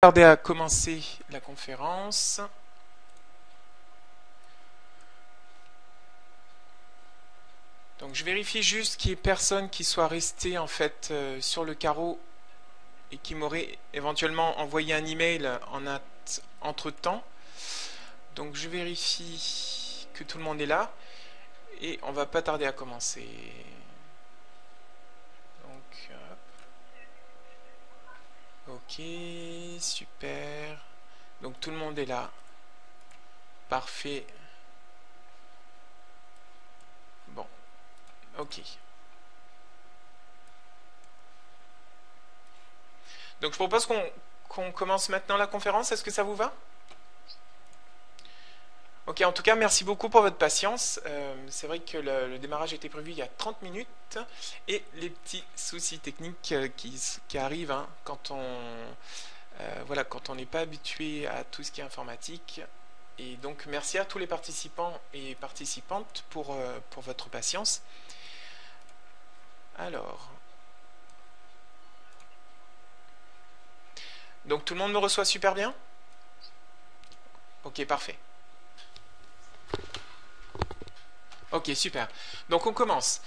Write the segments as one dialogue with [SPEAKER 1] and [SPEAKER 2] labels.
[SPEAKER 1] Tarder à commencer la conférence. Donc je vérifie juste qu'il n'y ait personne qui soit resté en fait sur le carreau et qui m'aurait éventuellement envoyé un email entre temps. Donc je vérifie que tout le monde est là et on va pas tarder à commencer. Donc ok, super. Donc tout le monde est là. Parfait. Bon, ok. Donc je propose qu'on commence maintenant la conférence. Est-ce que ça vous va? Ok, en tout cas, merci beaucoup pour votre patience. C'est vrai que le démarrage était prévu il y a 30 minutes et les petits soucis techniques qui arrivent hein, voilà, quand on n'est pas habitué à tout ce qui est informatique. Et donc, merci à tous les participants et participantes pour votre patience. Alors, donc tout le monde me reçoit super bien? Ok, parfait. Ok, super. Donc on commence.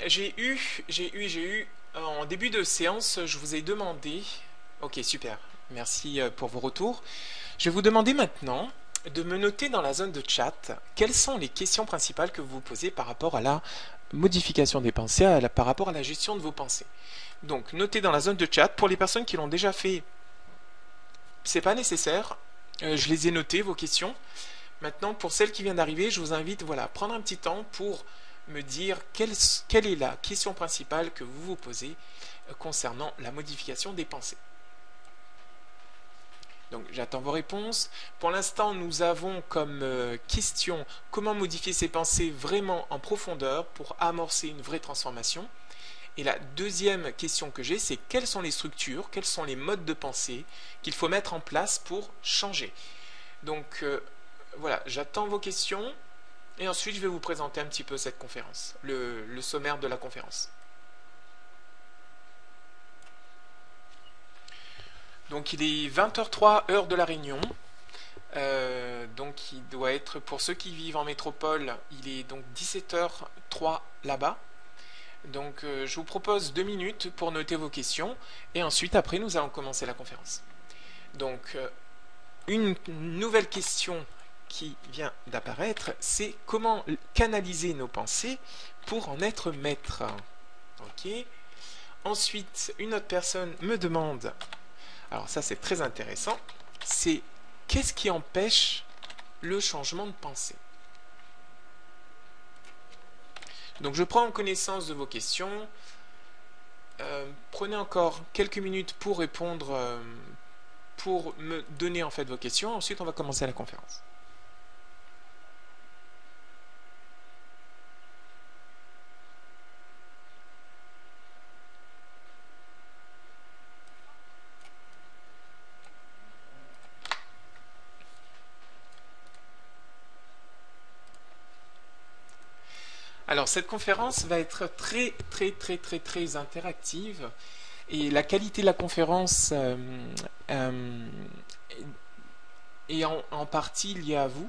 [SPEAKER 1] J'ai eu, en début de séance, je vous ai demandé. Ok, super. Merci pour vos retours. Je vais vous demander maintenant de me noter dans la zone de chat quelles sont les questions principales que vous vous posez par rapport à la modification des pensées, par rapport à la gestion de vos pensées. Donc, notez dans la zone de chat. Pour les personnes qui l'ont déjà fait, c'est pas nécessaire. Je les ai notées, vos questions. Maintenant, pour celles qui viennent d'arriver, je vous invite voilà, à prendre un petit temps pour me dire quelle est la question principale que vous vous posez concernant la modification des pensées. Donc j'attends vos réponses. Pour l'instant, nous avons comme question comment modifier ses pensées vraiment en profondeur pour amorcer une vraie transformation. Et la deuxième question que j'ai, c'est quelles sont les structures, quels sont les modes de pensée qu'il faut mettre en place pour changer. Donc voilà, j'attends vos questions. Et ensuite, je vais vous présenter un petit peu cette conférence, le sommaire de la conférence. Donc, il est 20h03, heure de la Réunion. Donc, il doit être, pour ceux qui vivent en métropole, il est donc 17h03 là-bas. Donc, je vous propose 2 minutes pour noter vos questions. Et ensuite, après, nous allons commencer la conférence. Donc, une nouvelle question qui vient d'apparaître, c'est comment canaliser nos pensées pour en être maître. Ok. Ensuite, une autre personne me demande, alors ça c'est très intéressant, c'est qu'est-ce qui empêche le changement de pensée? Donc je prends connaissance de vos questions. Prenez encore quelques minutes pour répondre, pour me donner en fait vos questions. Ensuite, on va commencer la conférence. Alors cette conférence va être très interactive et la qualité de la conférence est en partie liée à vous.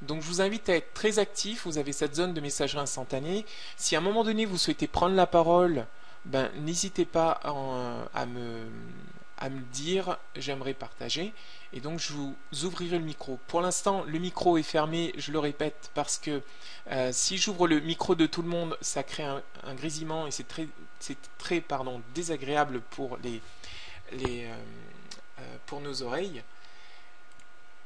[SPEAKER 1] Donc je vous invite à être très actif, vous avez cette zone de messagerie instantanée. Si à un moment donné vous souhaitez prendre la parole, ben, n'hésitez pas à me dire j'aimerais partager et donc je vous ouvrirai le micro. Pour l'instant le micro est fermé, je le répète, parce que si j'ouvre le micro de tout le monde, ça crée un grésillement et c'est très désagréable pour nos oreilles.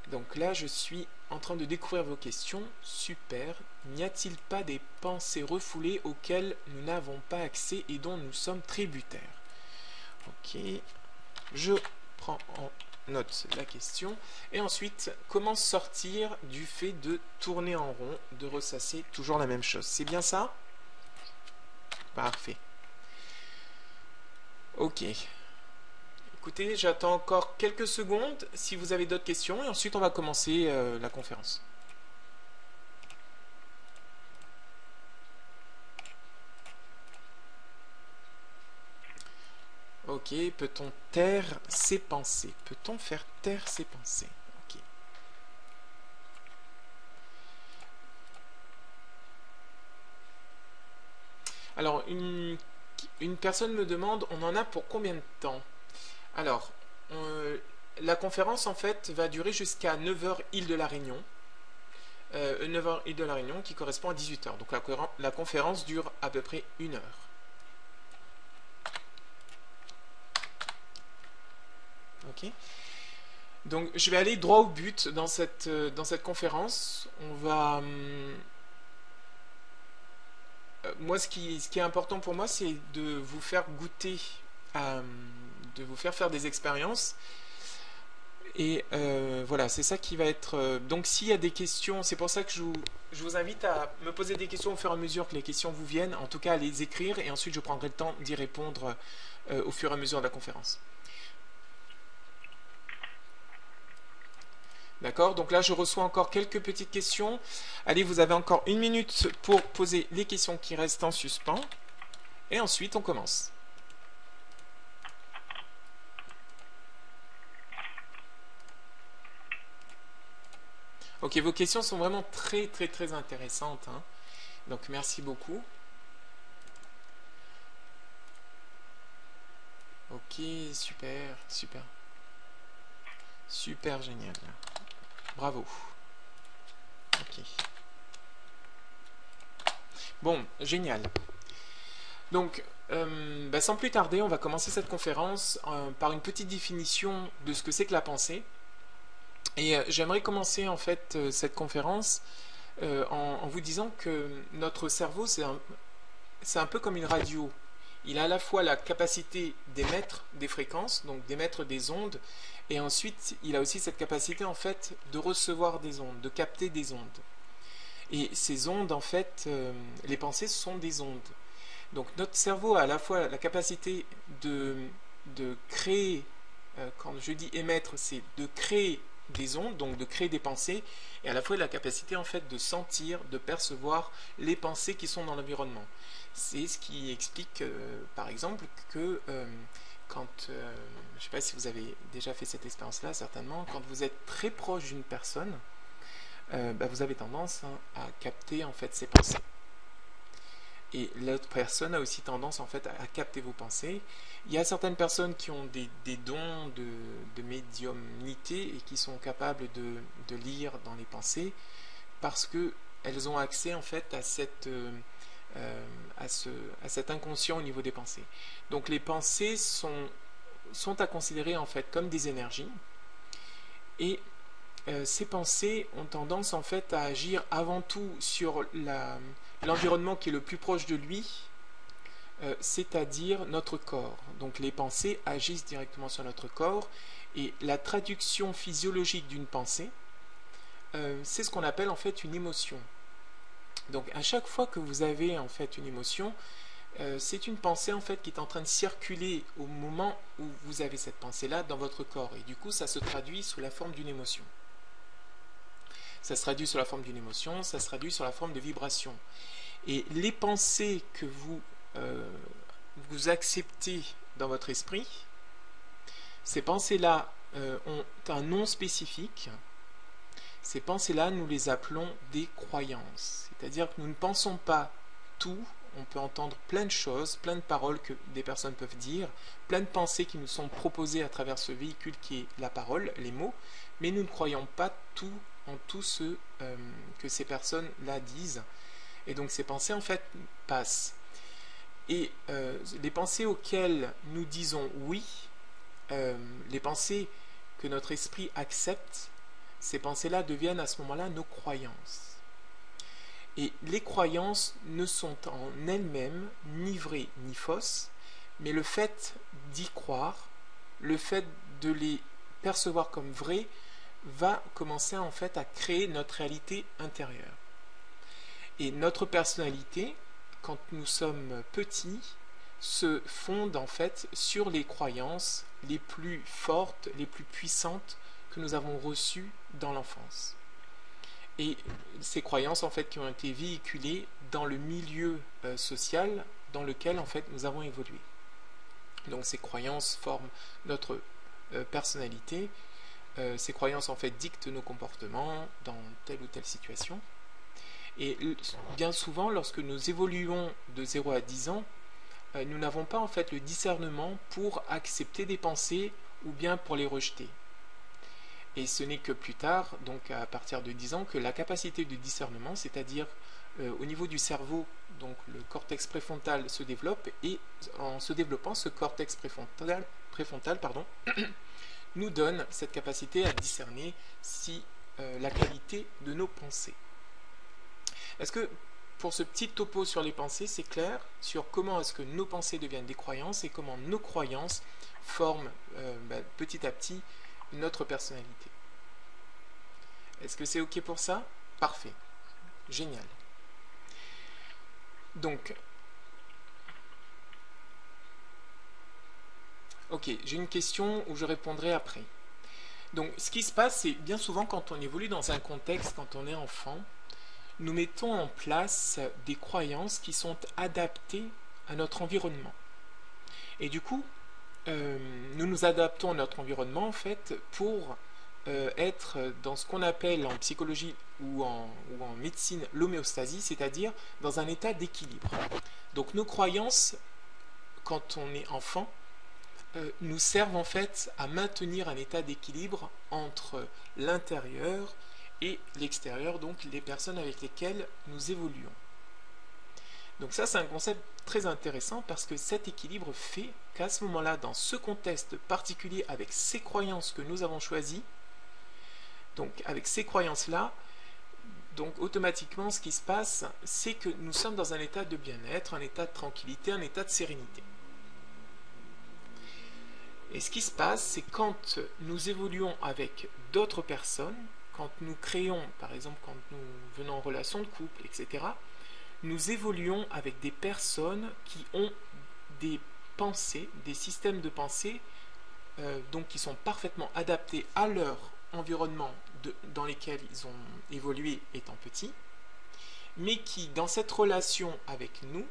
[SPEAKER 1] Donc là, je suis en train de découvrir vos questions. Super. N'y a-t-il pas des pensées refoulées auxquelles nous n'avons pas accès et dont nous sommes tributaires? Ok. Je prends en note la question. Et ensuite, comment sortir du fait de tourner en rond, de ressasser toujours la même chose? C'est bien ça? Parfait. Ok. Écoutez, j'attends encore quelques secondes si vous avez d'autres questions et ensuite on va commencer la conférence. Ok. Ok, peut-on taire ses pensées? Peut-on faire taire ses pensées? Ok. Alors, une personne me demande, on en a pour combien de temps? Alors, la conférence, en fait, va durer jusqu'à 9 heures île de la Réunion. 9 heures île de la Réunion, qui correspond à 18 heures. Donc, la conférence dure à peu près 1 heure. Ok. Donc, je vais aller droit au but dans cette conférence. On va... moi, ce qui est important pour moi, c'est de vous faire goûter, de vous faire des expériences. Et voilà, c'est ça qui va être... donc, s'il y a des questions, c'est pour ça que je vous invite à me poser des questions au fur et à mesure que les questions vous viennent. En tout cas, à les écrire. Et ensuite, je prendrai le temps d'y répondre au fur et à mesure de la conférence. D'accord, donc là je reçois encore quelques petites questions. Allez, vous avez encore 1 minute pour poser les questions qui restent en suspens. Et ensuite on commence. Ok, vos questions sont vraiment très très très intéressantes, hein. Donc merci beaucoup. Ok, super, super. Super génial. Bravo. Ok. Bon, génial. Donc, sans plus tarder, on va commencer cette conférence par une petite définition de ce que c'est que la pensée. Et j'aimerais commencer en fait cette conférence en vous disant que notre cerveau, c'est un peu comme une radio. Il a à la fois la capacité d'émettre des fréquences, donc d'émettre des ondes, et ensuite il a aussi cette capacité en fait de recevoir des ondes, de capter des ondes. Et ces ondes, en fait, les pensées sont des ondes. Donc notre cerveau a à la fois la capacité de créer, quand je dis émettre, c'est de créer des ondes, donc de créer des pensées, et à la fois la capacité en fait de sentir, de percevoir les pensées qui sont dans l'environnement. C'est ce qui explique, par exemple, que quand, je ne sais pas si vous avez déjà fait cette expérience-là, certainement, quand vous êtes très proche d'une personne, vous avez tendance à capter en fait ses pensées. Et l'autre personne a aussi tendance en fait à capter vos pensées. Il y a certaines personnes qui ont des dons de médiumnité et qui sont capables de lire dans les pensées parce qu'elles ont accès en fait à cet inconscient au niveau des pensées. Donc les pensées sont à considérer en fait comme des énergies et ces pensées ont tendance en fait à agir avant tout sur l'environnement qui est le plus proche de lui, c'est-à-dire notre corps. Donc les pensées agissent directement sur notre corps et la traduction physiologique d'une pensée, c'est ce qu'on appelle en fait une émotion. Donc à chaque fois que vous avez en fait une émotion, c'est une pensée en fait qui est en train de circuler au moment où vous avez cette pensée-là dans votre corps et du coup ça se traduit sous la forme d'une émotion. Ça se traduit sous la forme d'une émotion, ça se traduit sur la forme de vibration. Et les pensées que vous acceptez dans votre esprit, ces pensées-là ont un nom spécifique. Ces pensées-là, nous les appelons des croyances. C'est-à-dire que nous ne pensons pas tout, on peut entendre plein de choses, plein de paroles que des personnes peuvent dire, plein de pensées qui nous sont proposées à travers ce véhicule qui est la parole, les mots, mais nous ne croyons pas tout en tout ce que ces personnes-là disent. Et donc ces pensées en fait passent. Et les pensées auxquelles nous disons oui, les pensées que notre esprit accepte, ces pensées-là deviennent à ce moment-là nos croyances. Et les croyances ne sont en elles-mêmes ni vraies ni fausses, mais le fait d'y croire, le fait de les percevoir comme vraies, va commencer en fait à créer notre réalité intérieure. Et notre personnalité, quand nous sommes petits, se fonde en fait sur les croyances les plus fortes, les plus puissantes que nous avons reçues dans l'enfance. Et ces croyances en fait qui ont été véhiculées dans le milieu social dans lequel en fait nous avons évolué. Donc ces croyances forment notre personnalité. Ces croyances en fait dictent nos comportements dans telle ou telle situation. Et bien souvent, lorsque nous évoluons de 0 à 10 ans, nous n'avons pas en fait le discernement pour accepter des pensées ou bien pour les rejeter. Et ce n'est que plus tard, donc à partir de 10 ans, que la capacité de discernement, c'est-à-dire au niveau du cerveau, donc le cortex préfrontal se développe, et en se développant, ce cortex préfrontal nous donne cette capacité à discerner si la qualité de nos pensées. Est-ce que pour ce petit topo sur les pensées, c'est clair sur comment est-ce que nos pensées deviennent des croyances et comment nos croyances forment petit à petit notre personnalité? Est-ce que c'est OK pour ça? Parfait. Génial. Donc, OK, j'ai une question où je répondrai après. Donc, ce qui se passe, c'est bien souvent quand on évolue dans un contexte, quand on est enfant, nous mettons en place des croyances qui sont adaptées à notre environnement. Et du coup, nous nous adaptons à notre environnement en fait pour être dans ce qu'on appelle en psychologie ou en médecine l'homéostasie, c'est-à-dire dans un état d'équilibre. Donc nos croyances, quand on est enfant, nous servent en fait à maintenir un état d'équilibre entre l'intérieur et l'extérieur, donc les personnes avec lesquelles nous évoluons. Donc ça, c'est un concept très intéressant parce que cet équilibre fait qu'à ce moment-là, dans ce contexte particulier, avec ces croyances que nous avons choisies, donc avec ces croyances-là, donc automatiquement, ce qui se passe, c'est que nous sommes dans un état de bien-être, un état de tranquillité, un état de sérénité. Et ce qui se passe, c'est quand nous évoluons avec d'autres personnes, quand nous créons, par exemple, quand nous venons en relation de couple, etc., nous évoluons avec des personnes qui ont des pensées, des systèmes de pensée, donc qui sont parfaitement adaptés à leur environnement dans lesquels ils ont évolué étant petits, mais qui, dans cette relation avec nous,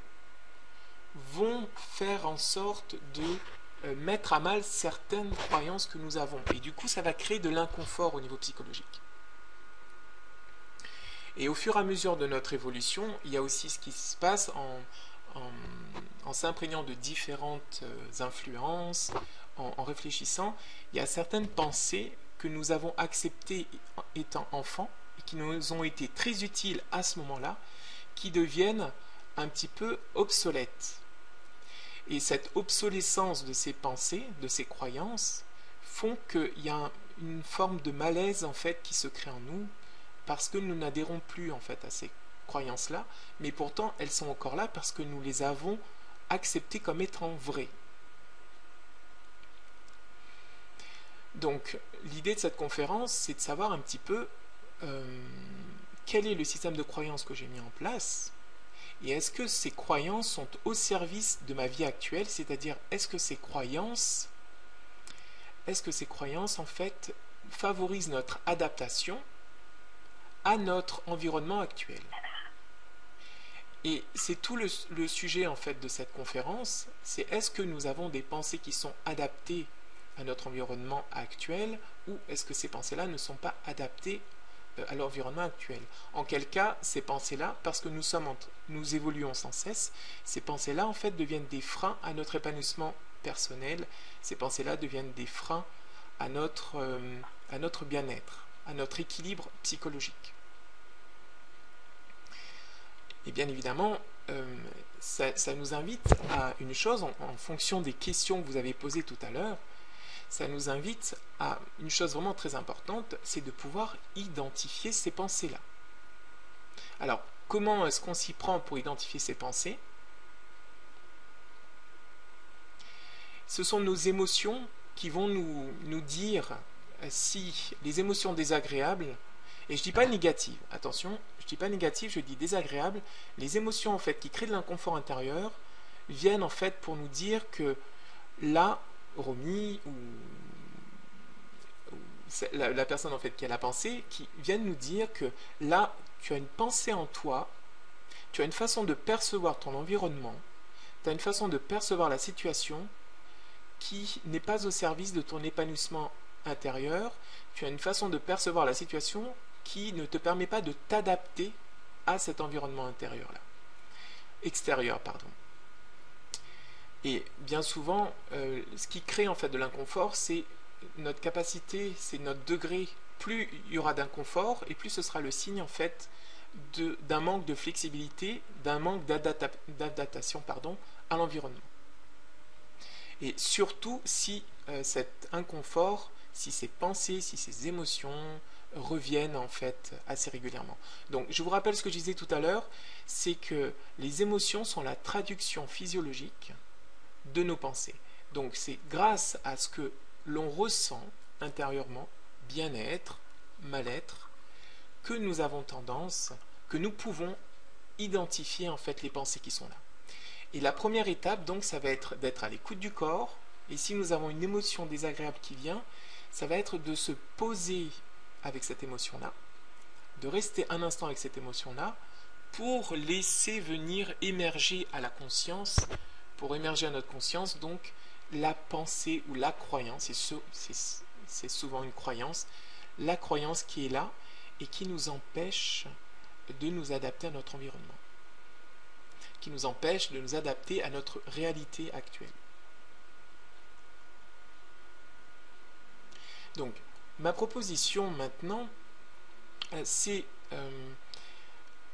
[SPEAKER 1] vont faire en sorte de mettre à mal certaines croyances que nous avons. Et du coup, ça va créer de l'inconfort au niveau psychologique. Et au fur et à mesure de notre évolution, il y a aussi ce qui se passe en s'imprégnant de différentes influences, en réfléchissant. Il y a certaines pensées que nous avons acceptées étant enfants et qui nous ont été très utiles à ce moment-là, qui deviennent un petit peu obsolètes. Et cette obsolescence de ces pensées, de ces croyances, font qu'il y a une forme de malaise en fait qui se crée en nous, parce que nous n'adhérons plus en fait à ces croyances-là, mais pourtant elles sont encore là parce que nous les avons acceptées comme étant vraies. Donc l'idée de cette conférence, c'est de savoir un petit peu quel est le système de croyances que j'ai mis en place, et est-ce que ces croyances sont au service de ma vie actuelle, c'est-à-dire est-ce que ces croyances en fait favorisent notre adaptation à notre environnement actuel. Et c'est tout le sujet en fait de cette conférence, c'est est-ce que nous avons des pensées qui sont adaptées à notre environnement actuel ou est-ce que ces pensées-là ne sont pas adaptées à l'environnement actuel. En quel cas, ces pensées-là, parce que nous évoluons sans cesse, ces pensées-là en fait deviennent des freins à notre épanouissement personnel, ces pensées-là deviennent des freins à notre bien-être, à notre équilibre psychologique. Et bien évidemment, ça nous invite à une chose, en fonction des questions que vous avez posées tout à l'heure, ça nous invite à une chose vraiment très importante, c'est de pouvoir identifier ces pensées-là. Alors, comment est-ce qu'on s'y prend pour identifier ces pensées? Ce sont nos émotions qui vont nous dire si les émotions désagréables, et je ne dis pas négatives, attention, je ne dis pas négatives, je dis désagréables, les émotions en fait qui créent de l'inconfort intérieur viennent en fait pour nous dire que là, Romy ou la personne en fait qui a la pensée, qui viennent nous dire que là, tu as une pensée en toi, tu as une façon de percevoir ton environnement, tu as une façon de percevoir la situation qui n'est pas au service de ton épanouissement intérieur. Tu as une façon de percevoir la situation qui ne te permet pas de t'adapter à cet environnement extérieur, pardon. Et bien souvent, ce qui crée en fait de l'inconfort, c'est notre capacité, c'est notre degré. Plus il y aura d'inconfort, et plus ce sera le signe en fait d'un manque de flexibilité, d'un manque d'adaptation à l'environnement. Et surtout si cet inconfort, si ces pensées, si ces émotions reviennent en fait assez régulièrement. Donc je vous rappelle ce que je disais tout à l'heure, c'est que les émotions sont la traduction physiologique de nos pensées. Donc c'est grâce à ce que l'on ressent intérieurement, bien-être, mal-être, que nous avons tendance, que nous pouvons identifier en fait les pensées qui sont là. Et la première étape donc ça va être d'être à l'écoute du corps, et si nous avons une émotion désagréable qui vient, ça va être de se poser avec cette émotion-là, de rester un instant avec cette émotion-là, pour laisser venir émerger à la conscience, pour émerger à notre conscience, donc la pensée ou la croyance, c'est souvent une croyance, la croyance qui est là et qui nous empêche de nous adapter à notre environnement, qui nous empêche de nous adapter à notre réalité actuelle. Donc, ma proposition maintenant, c'est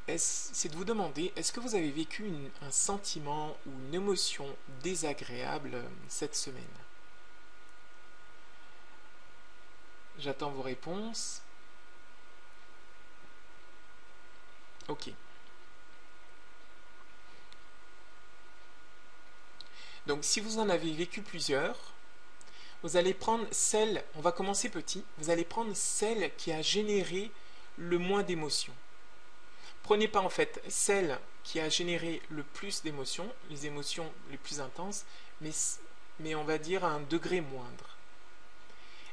[SPEAKER 1] de vous demander, est-ce que vous avez vécu un sentiment ou une émotion désagréable cette semaine? J'attends vos réponses. Ok. Donc si vous en avez vécu plusieurs, vous allez prendre celle, on va commencer petit, vous allez prendre celle qui a généré le moins d'émotions. Prenez pas en fait celle qui a généré le plus d'émotions, les émotions les plus intenses, mais on va dire à un degré moindre.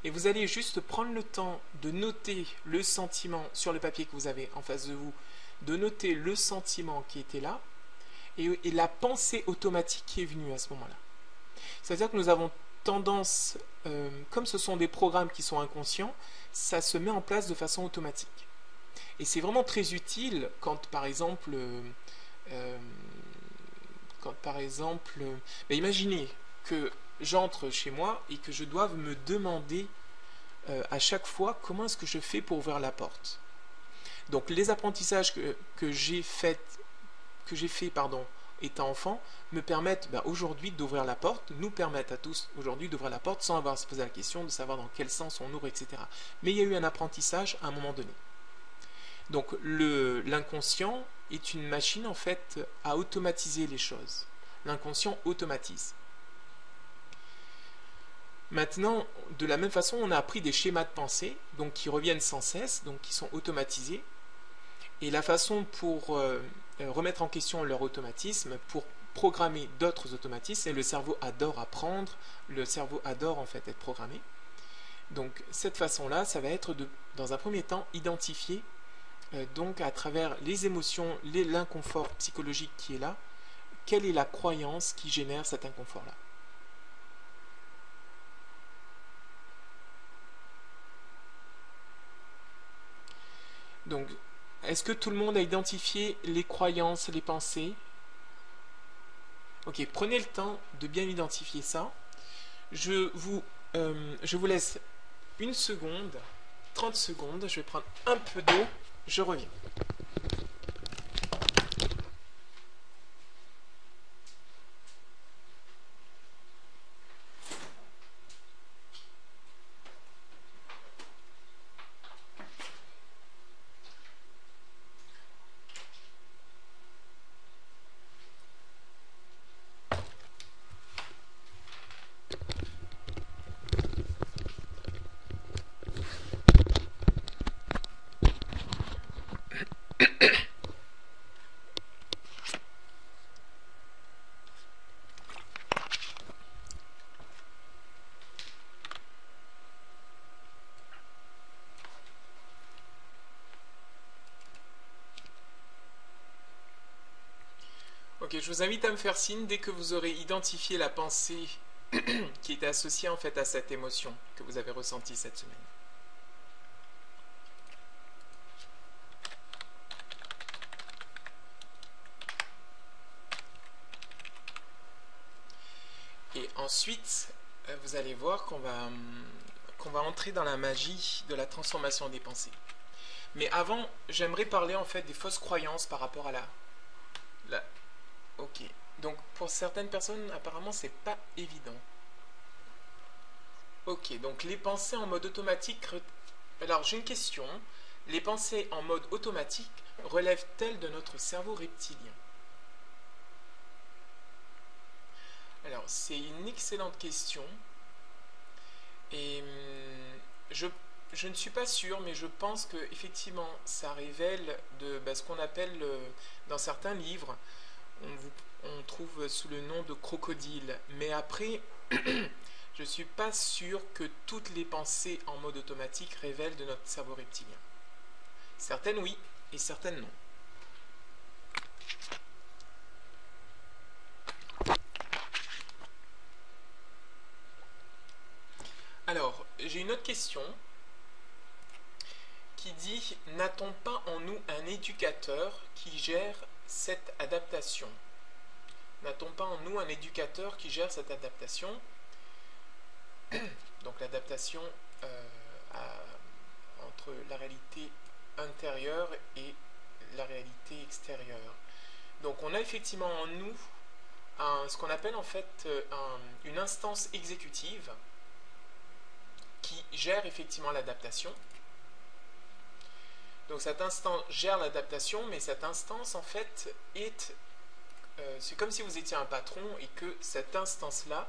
[SPEAKER 1] Et vous allez juste prendre le temps de noter le sentiment sur le papier que vous avez en face de vous, de noter le sentiment qui était là, et la pensée automatique qui est venue à ce moment-là. C'est-à-dire que nous avons tendance, comme ce sont des programmes qui sont inconscients, ça se met en place de façon automatique. Et c'est vraiment très utile quand par exemple, imaginez que j'entre chez moi et que je doive me demander à chaque fois comment est-ce que je fais pour ouvrir la porte. Donc les apprentissages que j'ai fait étant enfant me permettent aujourd'hui d'ouvrir la porte, nous permettent à tous aujourd'hui d'ouvrir la porte sans avoir à se poser la question de savoir dans quel sens on ouvre, etc. Mais il y a eu un apprentissage à un moment donné. Donc l'inconscient est une machine en fait à automatiser les choses. L'inconscient automatise. Maintenant, de la même façon, on a appris des schémas de pensée, donc qui reviennent sans cesse, donc qui sont automatisés. Et la façon pour remettre en question leur automatisme, pour programmer d'autres automatismes, et le cerveau adore apprendre, le cerveau adore en fait être programmé. Donc cette façon-là, ça va être dans un premier temps, identifier donc à travers les émotions, l'inconfort psychologique qui est là, quelle est la croyance qui génère cet inconfort-là. Donc, est-ce que tout le monde a identifié les croyances, les pensées? Ok, prenez le temps de bien identifier ça. Je vous laisse une seconde, 30 secondes, je vais prendre un peu d'eau, je reviens. Ok, je vous invite à me faire signe dès que vous aurez identifié la pensée qui était associée en fait à cette émotion que vous avez ressentie cette semaine. Et ensuite, vous allez voir qu'on va entrer dans la magie de la transformation des pensées. Mais avant, j'aimerais parler en fait des fausses croyances par rapport à la... Ok. Donc pour certaines personnes, apparemment, c'est pas évident. Ok, donc les pensées en mode automatique... Alors j'ai une question. Les pensées en mode automatique relèvent-elles de notre cerveau reptilien? Alors c'est une excellente question. Et je ne suis pas sûr, mais je pense que effectivement, ça révèle de ce qu'on appelle dans certains livres, on trouve sous le nom de crocodile. Mais après, je ne suis pas sûr que toutes les pensées en mode automatique révèlent de notre cerveau reptilien. Certaines oui, et certaines non. Alors, j'ai une autre question qui dit: n'a-t-on pas en nous un éducateur qui gère cette adaptation? N'a-t-on pas en nous un éducateur qui gère cette adaptation? Donc l'adaptation entre la réalité intérieure et la réalité extérieure. Donc on a effectivement en nous ce qu'on appelle en fait une instance exécutive qui gère effectivement l'adaptation. Donc cette instance gère l'adaptation, mais cette instance en fait c'est comme si vous étiez un patron et que cette instance-là,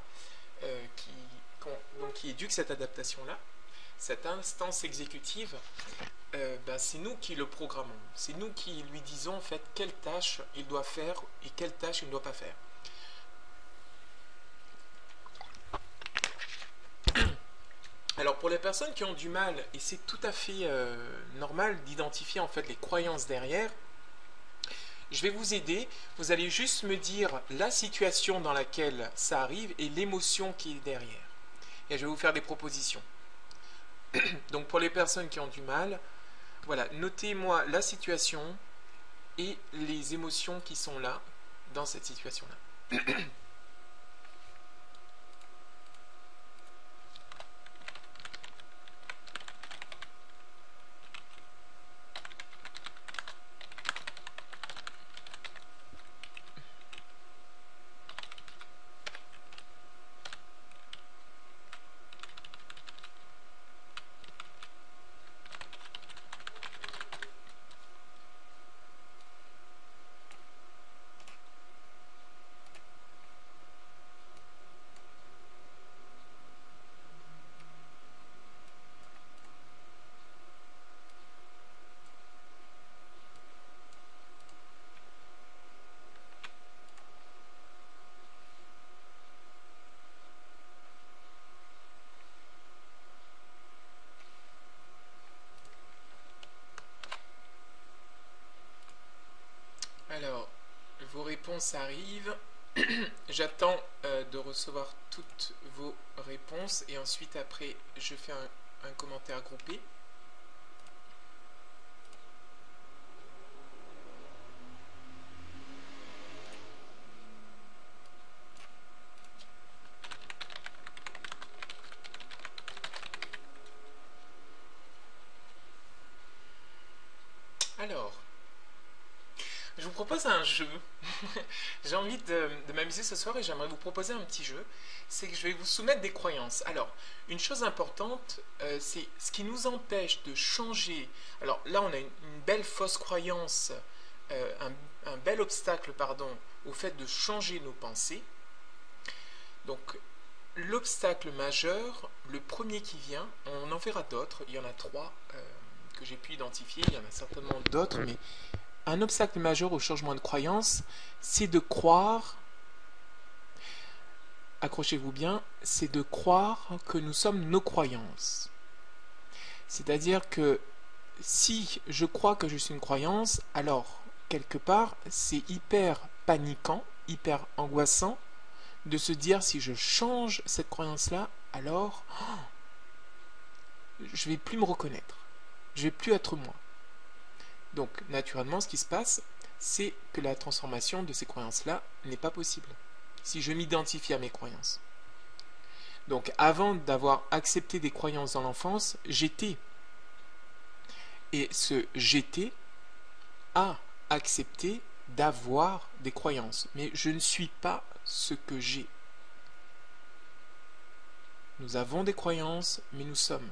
[SPEAKER 1] qui éduque cette adaptation-là, cette instance exécutive, c'est nous qui le programmons. C'est nous qui lui disons en fait quelle tâche il doit faire et quelle tâche il ne doit pas faire. Alors pour les personnes qui ont du mal, et c'est tout à fait normal d'identifier en fait les croyances derrière, je vais vous aider. Vous allez juste me dire la situation dans laquelle ça arrive et l'émotion qui est derrière. Et je vais vous faire des propositions. Donc pour les personnes qui ont du mal, voilà, notez-moi la situation et les émotions qui sont là, dans cette situation-là. Alors, vos réponses arrivent. J'attends de recevoir toutes vos réponses et ensuite après je fais un commentaire groupé. Alors, je vous propose un jeu. J'ai envie de m'amuser ce soir et j'aimerais vous proposer un petit jeu. C'est que je vais vous soumettre des croyances. Alors, une chose importante, c'est ce qui nous empêche de changer. Alors là, on a une belle fausse croyance, un bel obstacle, pardon, au fait de changer nos pensées. Donc, l'obstacle majeur, le premier qui vient, on en verra d'autres. Il y en a 3 que j'ai pu identifier. Il y en a certainement d'autres, mais un obstacle majeur au changement de croyance, c'est de croire, accrochez-vous bien, c'est de croire que nous sommes nos croyances. C'est-à-dire que si je crois que je suis une croyance, alors quelque part c'est hyper paniquant, hyper angoissant de se dire si je change cette croyance-là, alors je vais plus me reconnaître. Je vais plus être moi. Donc, naturellement, ce qui se passe, c'est que la transformation de ces croyances-là n'est pas possible. Si je m'identifie à mes croyances. Donc, avant d'avoir accepté des croyances dans l'enfance, j'étais. Et ce j'étais a accepté d'avoir des croyances. Mais je ne suis pas ce que j'ai. Nous avons des croyances, mais nous sommes.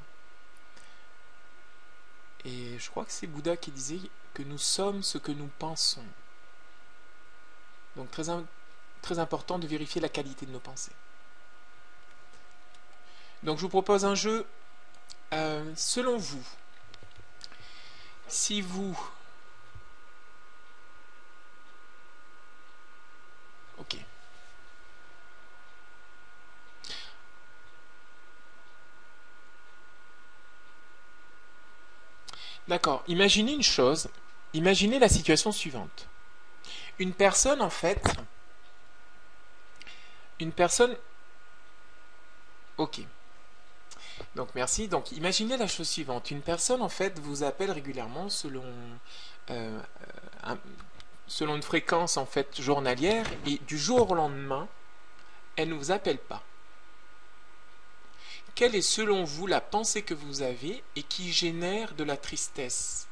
[SPEAKER 1] Et je crois que c'est Bouddha qui disait que nous sommes ce que nous pensons. Donc très important de vérifier la qualité de nos pensées. Donc je vous propose un jeu. Selon vous, si vous... Ok. D'accord. Imaginez une chose. Imaginez la situation suivante. Une personne, en fait... Une personne... Ok. Donc merci. Donc imaginez la chose suivante. Une personne, en fait, vous appelle régulièrement selon... selon une fréquence, en fait, journalière. Et du jour au lendemain, elle ne vous appelle pas. Quelle est selon vous la pensée que vous avez et qui génère de la tristesse?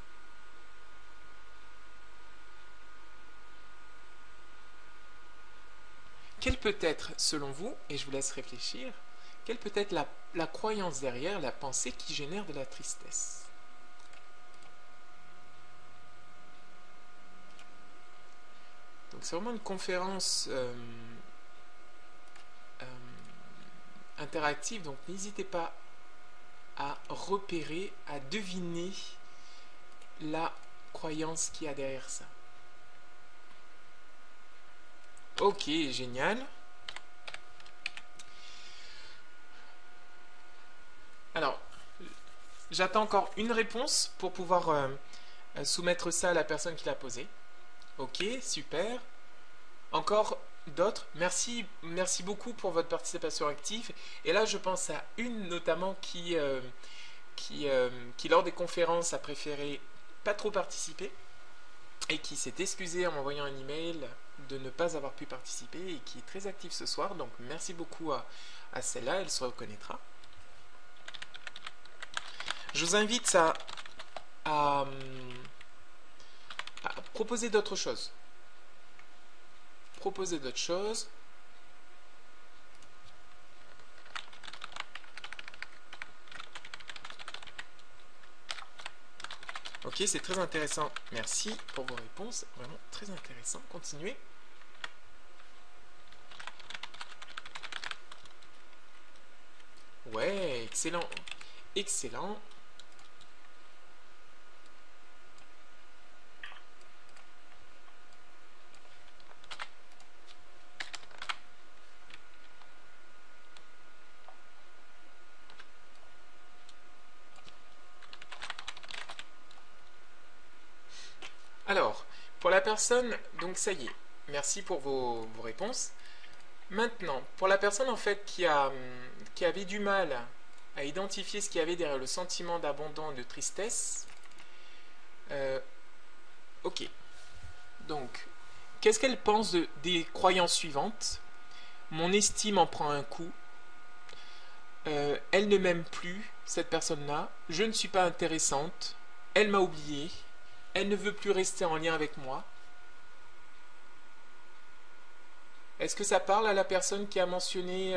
[SPEAKER 1] Quelle peut être, selon vous, et je vous laisse réfléchir, quelle peut être la croyance derrière, la pensée qui génère de la tristesse? Donc c'est vraiment une conférence interactive, donc n'hésitez pas à repérer, à deviner la croyance qu'il y a derrière ça. Ok, génial. Alors, j'attends encore une réponse pour pouvoir soumettre ça à la personne qui l'a posé. Ok, super. Encore d'autres. Merci beaucoup pour votre participation active. Et là, je pense à une notamment qui lors des conférences, a préféré pas trop participer et qui s'est excusée en m'envoyant un email de ne pas avoir pu participer et qui est très active ce soir. Donc, merci beaucoup à celle-là. Elle se reconnaîtra. Je vous invite à proposer d'autres choses. Proposer d'autres choses. Ok, c'est très intéressant. Merci pour vos réponses. Vraiment très intéressant. Continuez. Ouais, excellent. Excellent. Alors, pour la personne, donc ça y est, merci pour vos réponses. Maintenant, pour la personne en fait qui avait du mal à identifier ce qu'il y avait derrière le sentiment d'abandon et de tristesse, ok. Donc, qu'est-ce qu'elle pense des croyances suivantes? Mon estime en prend un coup. Elle ne m'aime plus, cette personne-là. Je ne suis pas intéressante. Elle m'a oublié. Elle ne veut plus rester en lien avec moi. Est-ce que ça parle à la personne qui a mentionné...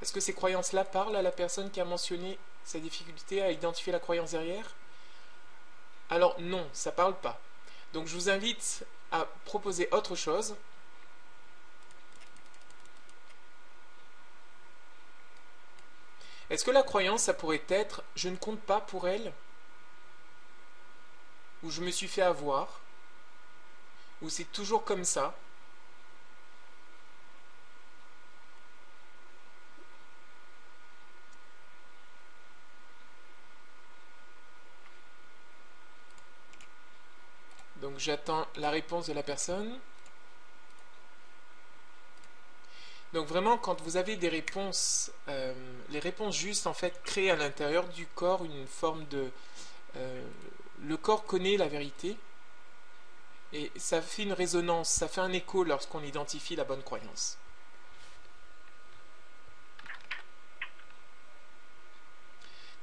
[SPEAKER 1] est-ce que ces croyances-là parlent à la personne qui a mentionné sa difficulté à identifier la croyance derrière? Alors non, ça parle pas. Donc je vous invite à proposer autre chose. Est-ce que la croyance, ça pourrait être « je ne compte pas pour elle » ou « je me suis fait avoir » ou « c'est toujours comme ça » ? Donc j'attends la réponse de la personne. Donc vraiment, quand vous avez des réponses, les réponses justes en fait créent à l'intérieur du corps une forme de... le corps connaît la vérité et ça fait une résonance, ça fait un écho lorsqu'on identifie la bonne croyance.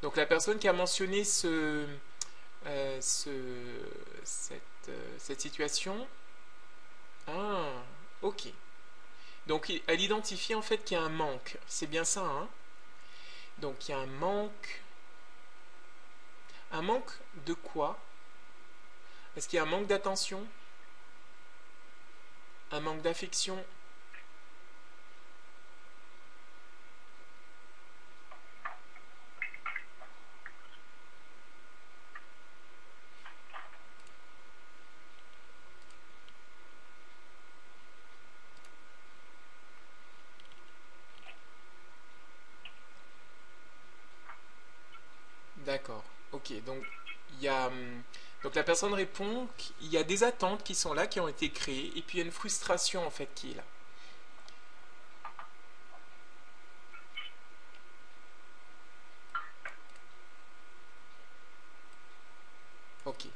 [SPEAKER 1] Donc la personne qui a mentionné cette situation, ah, ok. Donc elle identifie en fait qu'il y a un manque, c'est bien ça, hein? Donc il y a un manque. Un manque de quoi? Est-ce qu'il y a un manque d'attention? Un manque d'affection? D'accord, ok. Donc, il y a, donc la personne répond qu'il y a des attentes qui sont là, qui ont été créées, et puis il y a une frustration en fait qui est là. Ok.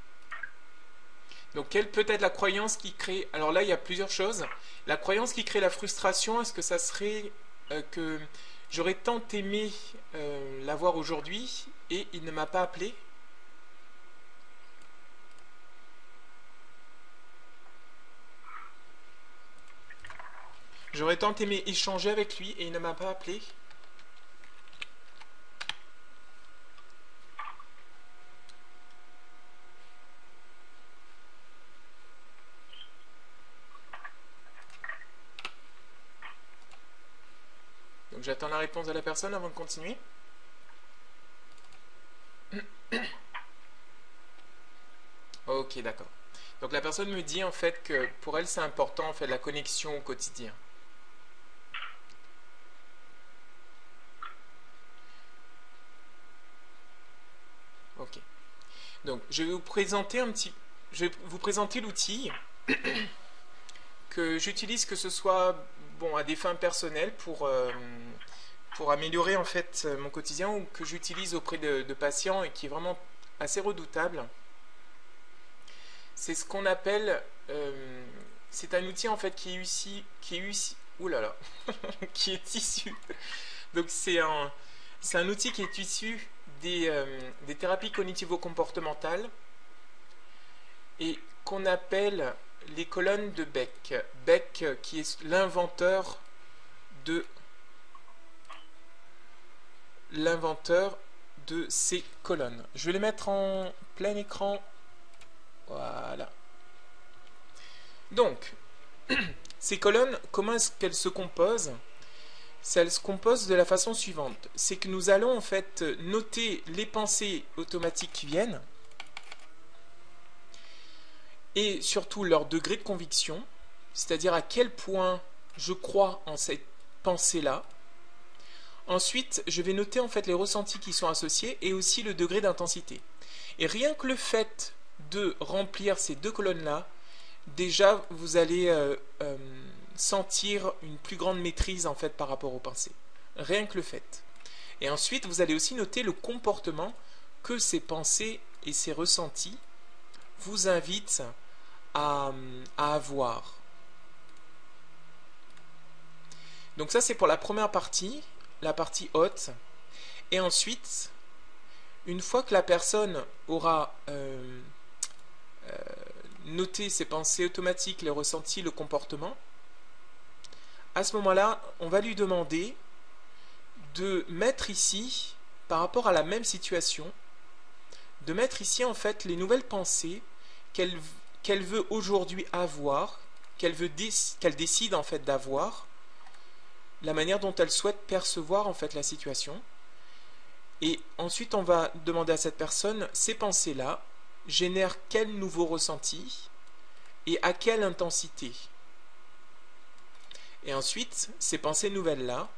[SPEAKER 1] Donc, quelle peut être la croyance qui crée... Alors là, il y a plusieurs choses. La croyance qui crée la frustration, est-ce que ça serait que j'aurais tant aimé l'avoir aujourd'hui et il ne m'a pas appelé? J'aurais tant aimé échanger avec lui et il ne m'a pas appelé? Donc j'attends la réponse de la personne avant de continuer. Ok, d'accord. Donc la personne me dit en fait que pour elle c'est important en fait la connexion au quotidien. Ok. Donc je vais vous présenter je vais vous présenter l'outil que j'utilise, que ce soit bon à des fins personnelles pour améliorer en fait mon quotidien, ou que j'utilise auprès de patients et qui est vraiment assez redoutable. C'est ce qu'on appelle c'est un outil en fait qui est issu ouh là là qui est issu. Donc c'est un outil qui est issu des thérapies cognitivo-comportementales et qu'on appelle les colonnes de Beck. Beck qui est l'inventeur de ces colonnes. Je vais les mettre en plein écran. Voilà. Donc, ces colonnes, comment est-ce qu'elles se composent? Elles se composent de la façon suivante. C'est que nous allons en fait noter les pensées automatiques qui viennent et surtout leur degré de conviction, c'est-à-dire à quel point je crois en cette pensée-là. Ensuite, je vais noter en fait les ressentis qui sont associés et aussi le degré d'intensité. Et rien que le fait de remplir ces deux colonnes-là, déjà vous allez sentir une plus grande maîtrise en fait par rapport aux pensées. Rien que le fait. Et ensuite, vous allez aussi noter le comportement que ces pensées et ces ressentis vous invitent à avoir. Donc ça, c'est pour la première partie, la partie haute. Et ensuite, une fois que la personne aura noté ses pensées automatiques, les ressentis, le comportement, à ce moment-là, on va lui demander de mettre ici, par rapport à la même situation, de mettre ici en fait les nouvelles pensées qu'elle veut aujourd'hui avoir, qu'elle décide en fait d'avoir, la manière dont elle souhaite percevoir en fait la situation. Et ensuite, on va demander à cette personne, ces pensées-là génèrent quel nouveau ressenti et à quelle intensité. Et ensuite, ces pensées nouvelles-là,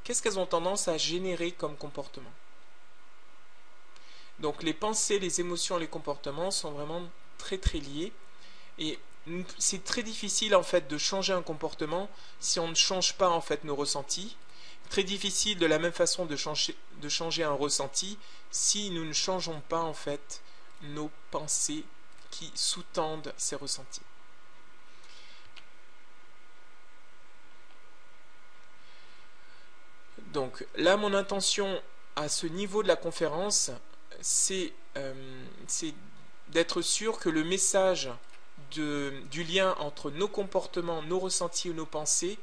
[SPEAKER 1] qu'est-ce qu'elles ont tendance à générer comme comportement? Donc les pensées, les émotions, les comportements sont vraiment très très liés. Et c'est très difficile en fait de changer un comportement si on ne change pas en fait nos ressentis. Très difficile de la même façon de changer un ressenti si nous ne changeons pas en fait nos pensées qui sous-tendent ces ressentis. Donc là, mon intention à ce niveau de la conférence, c'est d'être sûr que le message du lien entre nos comportements, nos ressentis ou nos pensées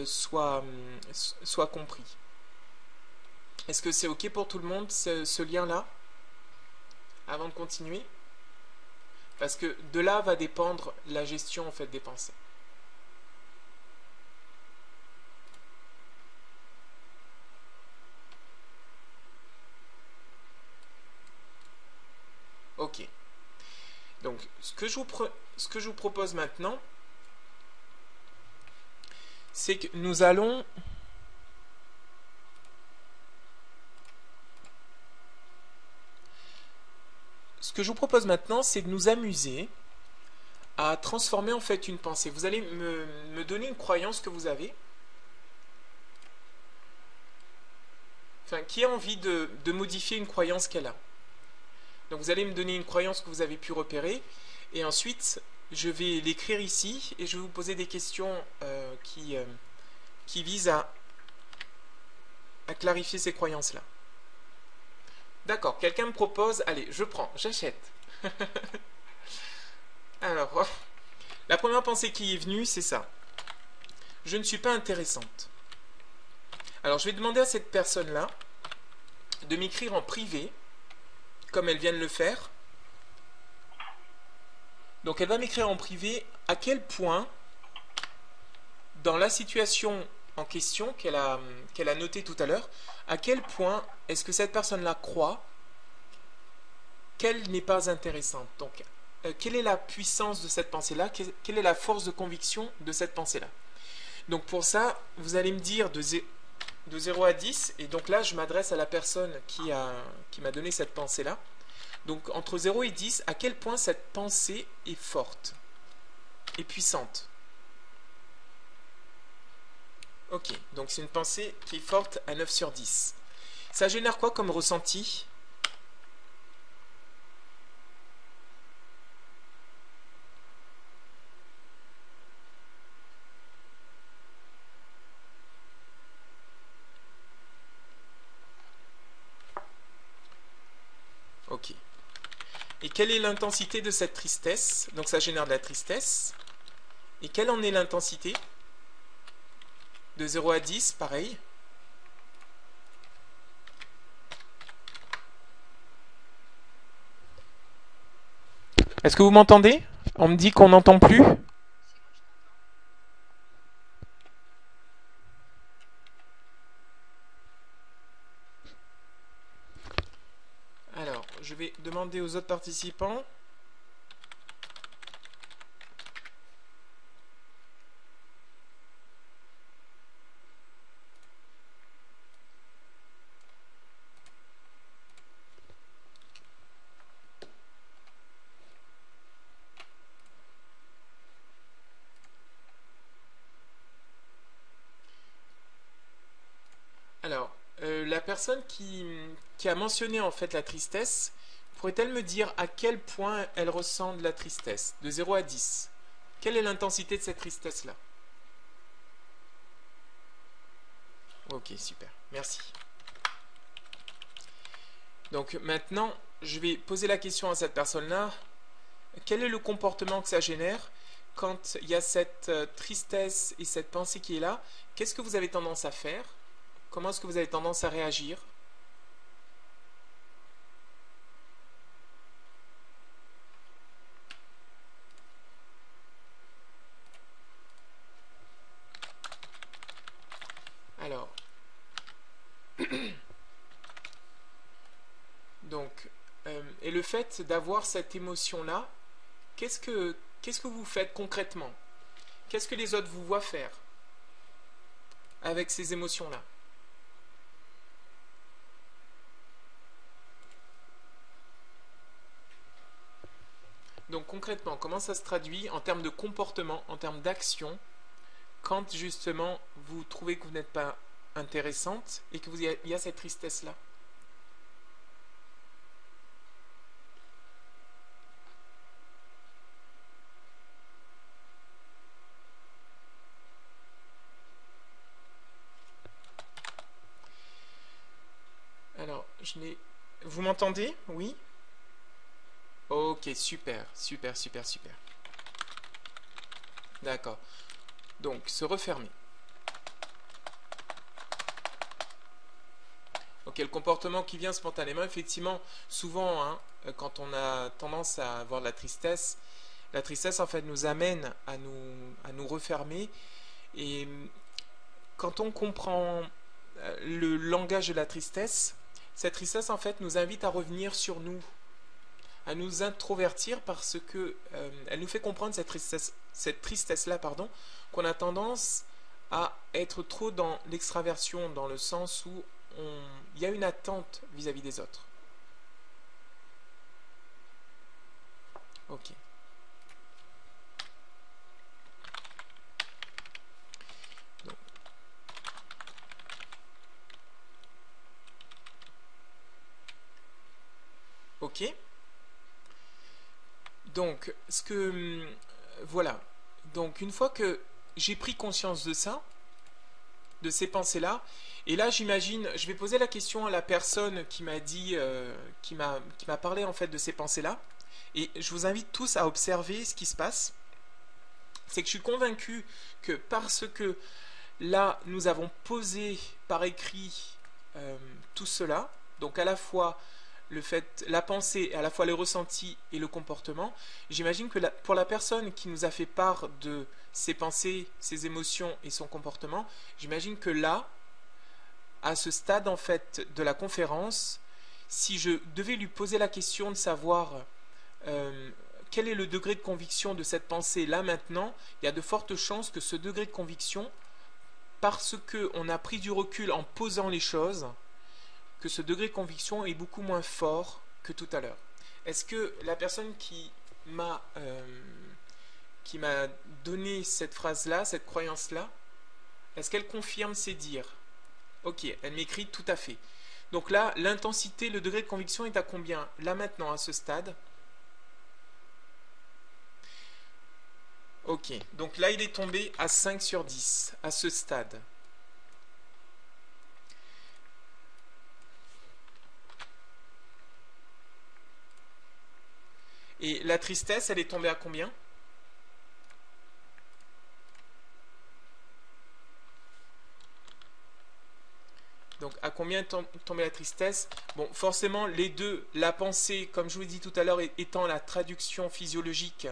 [SPEAKER 1] soit compris. Est-ce que c'est OK pour tout le monde, ce lien-là, avant de continuer? Parce que de là va dépendre la gestion en fait des pensées. OK. Donc, ce que je vous propose maintenant, c'est que nous allons c'est de nous amuser à transformer en fait une pensée. Vous allez me donner une croyance que vous avez. Enfin, qui a envie de modifier une croyance qu'elle a. Donc vous allez me donner une croyance que vous avez pu repérer. Et ensuite, je vais l'écrire ici et je vais vous poser des questions qui visent à clarifier ces croyances-là. D'accord, quelqu'un me propose, allez, je prends, j'achète. Alors, la première pensée qui est venue, c'est ça. Je ne suis pas intéressante. Alors, je vais demander à cette personne-là de m'écrire en privé, comme elle vient de le faire. Donc, elle va m'écrire en privé à quel point, dans la situation en question qu'elle a notée tout à l'heure, à quel point est-ce que cette personne-là croit qu'elle n'est pas intéressante. Donc, quelle est la puissance de cette pensée-là? Quelle est la force de conviction de cette pensée-là? Donc, pour ça, vous allez me dire de 0 à 10, et donc là, je m'adresse à la personne qui m'a donné cette pensée-là. Donc, entre 0 et 10, à quel point cette pensée est forte et puissante? Ok, donc c'est une pensée qui est forte à 9 sur 10. Ça génère quoi comme ressenti? Ok. Et quelle est l'intensité de cette tristesse? Donc ça génère de la tristesse. Et quelle en est l'intensité? De 0 à 10, pareil. Est-ce que vous m'entendez? On me dit qu'on n'entend plus. Alors, je vais demander aux autres participants. Alors, la personne qui a mentionné en fait la tristesse, pourrait-elle me dire à quel point elle ressent de la tristesse? De 0 à 10. Quelle est l'intensité de cette tristesse-là? Ok, super. Merci. Donc maintenant, je vais poser la question à cette personne-là. Quel est le comportement que ça génère quand il y a cette tristesse et cette pensée qui est là? Qu'est-ce que vous avez tendance à faire? Comment est-ce que vous avez tendance à réagir? Alors, donc, et le fait d'avoir cette émotion-là, qu'est-ce que vous faites concrètement? Qu'est-ce que les autres vous voient faire avec ces émotions-là? Donc concrètement, comment ça se traduit en termes de comportement, en termes d'action, quand justement vous trouvez que vous n'êtes pas intéressante et que il y a cette tristesse-là? Alors, vous m'entendez? Oui? Ok, super, super, super, super. D'accord. Donc, se refermer. Ok, le comportement qui vient spontanément, effectivement, souvent, hein, quand on a tendance à avoir de la tristesse en fait nous amène à nous refermer. Et quand on comprend le langage de la tristesse, cette tristesse en fait nous invite à revenir sur nous, à nous introvertir parce que elle nous fait comprendre cette tristesse-là, pardon, qu'on a tendance à être trop dans l'extraversion, dans le sens où il y a une attente vis-à-vis des autres. Ok. Donc, ok. Donc, voilà. Donc, une fois que j'ai pris conscience de ça, de ces pensées-là, et là, j'imagine, je vais poser la question à la personne qui m'a dit, qui m'a parlé en fait de ces pensées-là, et je vous invite tous à observer ce qui se passe. C'est que je suis convaincu que parce que là, nous avons posé par écrit tout cela, donc à la fois le fait, la pensée, à la fois le ressenti et le comportement, j'imagine que pour la personne qui nous a fait part de ses pensées, ses émotions et son comportement, j'imagine que là, à ce stade en fait de la conférence, si je devais lui poser la question de savoir euh, quel est le degré de conviction de cette pensée là maintenant, il y a de fortes chances que ce degré de conviction, parce qu'on a pris du recul en posant les choses, que ce degré de conviction est beaucoup moins fort que tout à l'heure. Est-ce que la personne qui m'a donné cette phrase-là, cette croyance-là, est-ce qu'elle confirme ses dires? Ok, elle m'écrit tout à fait. Donc là, l'intensité, le degré de conviction est à combien? Là maintenant, à ce stade. Ok, donc là, il est tombé à 5 sur 10, à ce stade. Et la tristesse, elle est tombée à combien? Donc à combien est tombée la tristesse? Bon, forcément, les deux, la pensée, comme je vous l'ai dit tout à l'heure, étant la traduction physiologique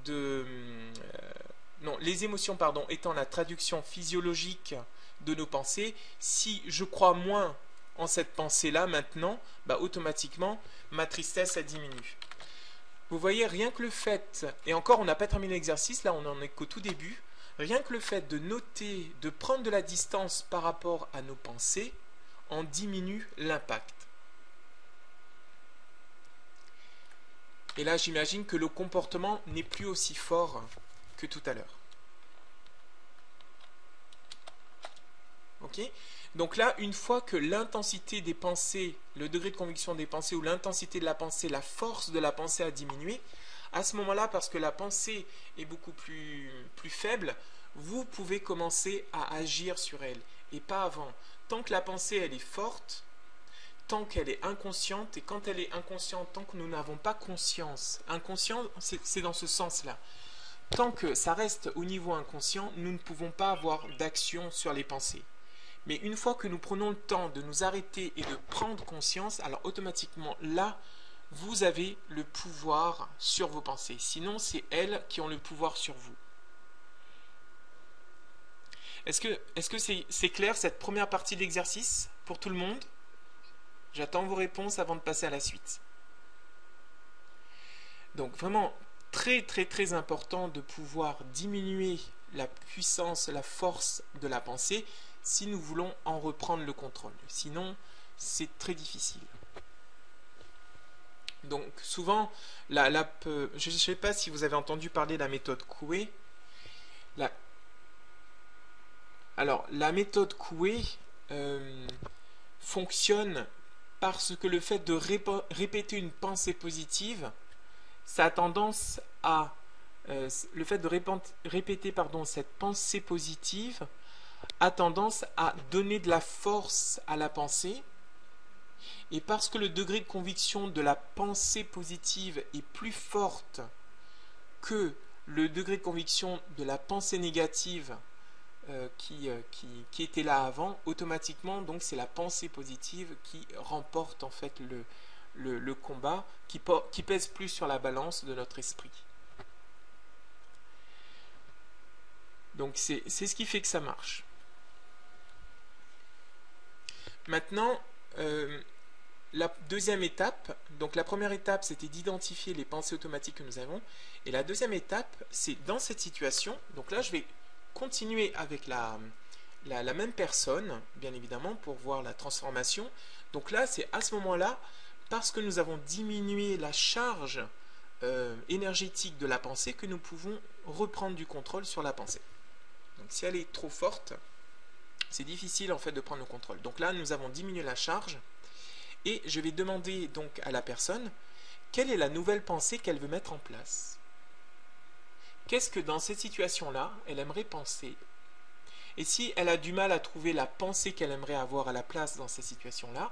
[SPEAKER 1] de... non, les émotions, pardon, étant la traduction physiologique de nos pensées, si je crois moins en cette pensée-là maintenant, bah, automatiquement, ma tristesse, elle diminue. Vous voyez, rien que le fait, et encore on n'a pas terminé l'exercice, là on en est qu'au tout début, rien que le fait de noter, de prendre de la distance par rapport à nos pensées, en diminue l'impact. Et là j'imagine que le comportement n'est plus aussi fort que tout à l'heure. Ok ? Donc là, une fois que l'intensité des pensées, le degré de conviction des pensées ou l'intensité de la pensée, la force de la pensée a diminué, à ce moment-là, parce que la pensée est beaucoup plus faible, vous pouvez commencer à agir sur elle et pas avant. Tant que la pensée elle est forte, tant qu'elle est inconsciente, et quand elle est inconsciente, tant que nous n'avons pas conscience, inconscient c'est dans ce sens-là. Tant que ça reste au niveau inconscient, nous ne pouvons pas avoir d'action sur les pensées. Mais une fois que nous prenons le temps de nous arrêter et de prendre conscience, alors automatiquement là, vous avez le pouvoir sur vos pensées. Sinon, c'est elles qui ont le pouvoir sur vous. Est-ce que c'est clair cette première partie de l'exercice pour tout le monde? J'attends vos réponses avant de passer à la suite. Donc vraiment très très très important de pouvoir diminuer la puissance, la force de la pensée si nous voulons en reprendre le contrôle. Sinon, c'est très difficile. Donc souvent, je ne sais pas si vous avez entendu parler de la méthode Coué. La, alors, la méthode Coué fonctionne parce que le fait de répéter une pensée positive, ça a tendance à... le fait de répéter cette pensée positive a tendance à donner de la force à la pensée. Et parce que le degré de conviction de la pensée positive est plus forte que le degré de conviction de la pensée négative qui était là avant, automatiquement, donc c'est la pensée positive qui remporte en fait le combat, qui pèse plus sur la balance de notre esprit. Donc c'est ce qui fait que ça marche. Maintenant, la deuxième étape, donc la première étape c'était d'identifier les pensées automatiques que nous avons, et la deuxième étape c'est dans cette situation, donc là je vais continuer avec la même personne, bien évidemment, pour voir la transformation. Donc là c'est à ce moment-là, parce que nous avons diminué la charge énergétique de la pensée, que nous pouvons reprendre du contrôle sur la pensée. Donc si elle est trop forte, c'est difficile en fait de prendre le contrôle. Donc là nous avons diminué la charge. Et je vais demander donc à la personne quelle est la nouvelle pensée qu'elle veut mettre en place. Qu'est-ce que dans cette situation-là, elle aimerait penser? Et si elle a du mal à trouver la pensée qu'elle aimerait avoir à la place dans cette situation-là,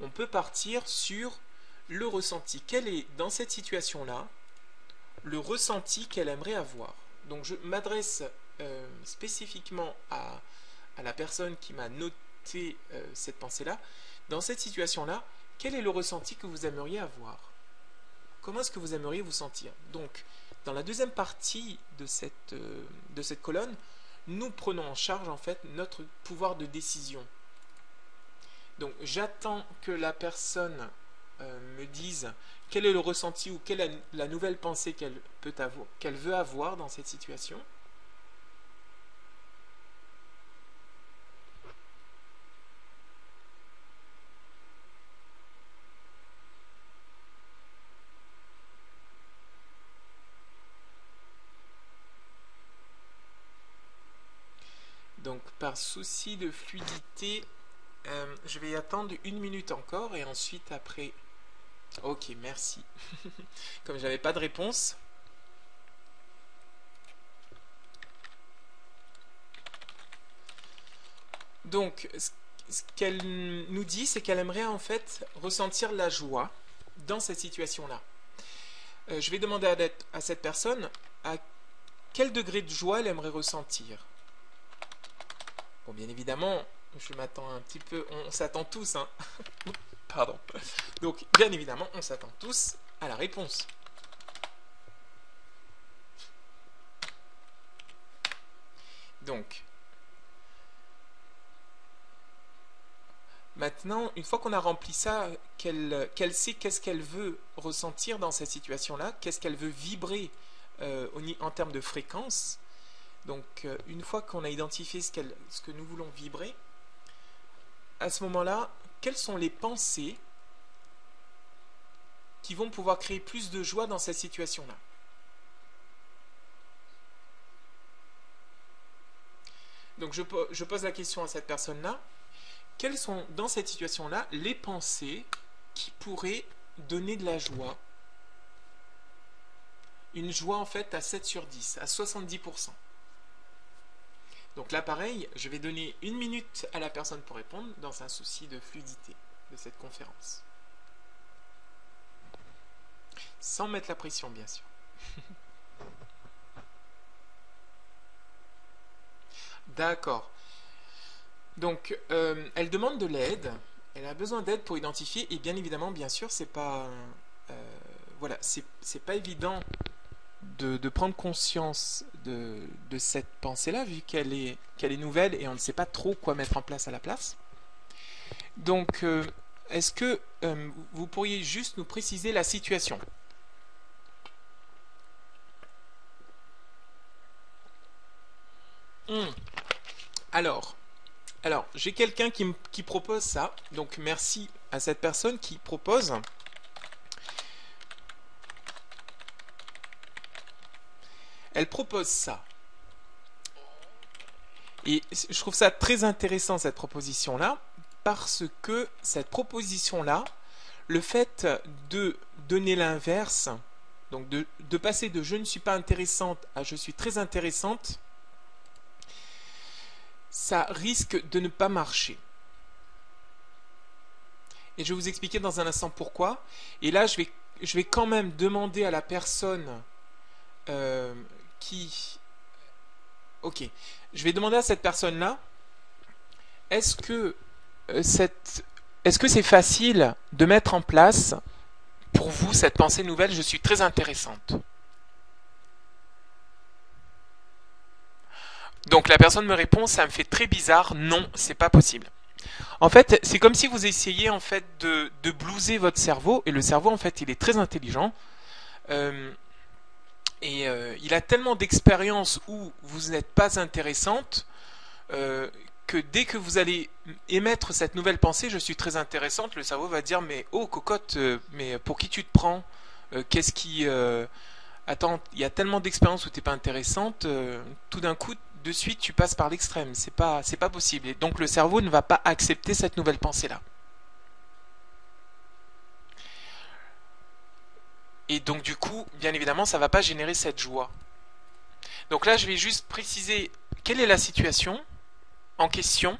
[SPEAKER 1] on peut partir sur le ressenti. Quel est dans cette situation-là le ressenti qu'elle aimerait avoir? Donc je m'adresse spécifiquement à la personne qui m'a noté cette pensée-là. Dans cette situation-là, quel est le ressenti que vous aimeriez avoir? Comment est-ce que vous aimeriez vous sentir? Donc, dans la deuxième partie de cette colonne, nous prenons en charge en fait notre pouvoir de décision. Donc, j'attends que la personne me dise quel est le ressenti ou quelle est la nouvelle pensée qu'elle veut avoir dans cette situation. Donc par souci de fluidité, je vais attendre 1 minute encore et ensuite après... Ok, merci. Comme j'avais pas de réponse. Donc ce qu'elle nous dit, c'est qu'elle aimerait en fait ressentir la joie dans cette situation-là. Je vais demander à cette personne à quel degré de joie elle aimerait ressentir. Bon, bien évidemment, je m'attends un petit peu... On s'attend tous, hein. Pardon. Donc, bien évidemment, on s'attend tous à la réponse. Donc, maintenant, une fois qu'on a rempli ça, qu'elle sait qu'est-ce qu'elle veut ressentir dans cette situation-là, qu'est-ce qu'elle veut vibrer en termes de fréquence. Donc, une fois qu'on a identifié ce que nous voulons vibrer, à ce moment-là, quelles sont les pensées qui vont pouvoir créer plus de joie dans cette situation-là? Donc, je pose la question à cette personne-là. Quelles sont, dans cette situation-là, les pensées qui pourraient donner de la joie? Une joie, en fait, à 7 sur 10, à 70%. Donc là, pareil, je vais donner 1 minute à la personne pour répondre dans un souci de fluidité de cette conférence. Sans mettre la pression, bien sûr. D'accord. Donc, elle demande de l'aide. Elle a besoin d'aide pour identifier. Et bien évidemment, bien sûr, c'est pas... voilà, c'est pas évident de prendre conscience de cette pensée-là, vu qu'elle est nouvelle et on ne sait pas trop quoi mettre en place à la place. Donc, est-ce que vous pourriez juste nous préciser la situation? Alors, j'ai quelqu'un qui propose ça, donc merci à cette personne qui propose. elle propose ça. Et je trouve ça très intéressant, cette proposition-là, parce que cette proposition-là, le fait de donner l'inverse, donc de passer de je ne suis pas intéressante à je suis très intéressante, ça risque de ne pas marcher. Et je vais vous expliquer dans un instant pourquoi. Et là, je vais quand même demander à la personne qui... Ok. Je vais demander à cette personne-là, est-ce que c'est facile de mettre en place pour vous cette pensée nouvelle, je suis très intéressante? Donc la personne me répond, ça me fait très bizarre, non, c'est pas possible. En fait, c'est comme si vous essayiez en fait de blouser votre cerveau, et le cerveau en fait il est très intelligent, il a tellement d'expérience où vous n'êtes pas intéressante, que dès que vous allez émettre cette nouvelle pensée, je suis très intéressante, le cerveau va dire mais oh cocotte, mais pour qui tu te prends? Qu'est-ce qui attends, il y a tellement d'expérience où t'es pas intéressante, tout d'un coup de suite tu passes par l'extrême, c'est pas possible. Et donc le cerveau ne va pas accepter cette nouvelle pensée là. Et donc du coup, bien évidemment, ça va pas générer cette joie. Donc là, je vais juste préciser quelle est la situation en question.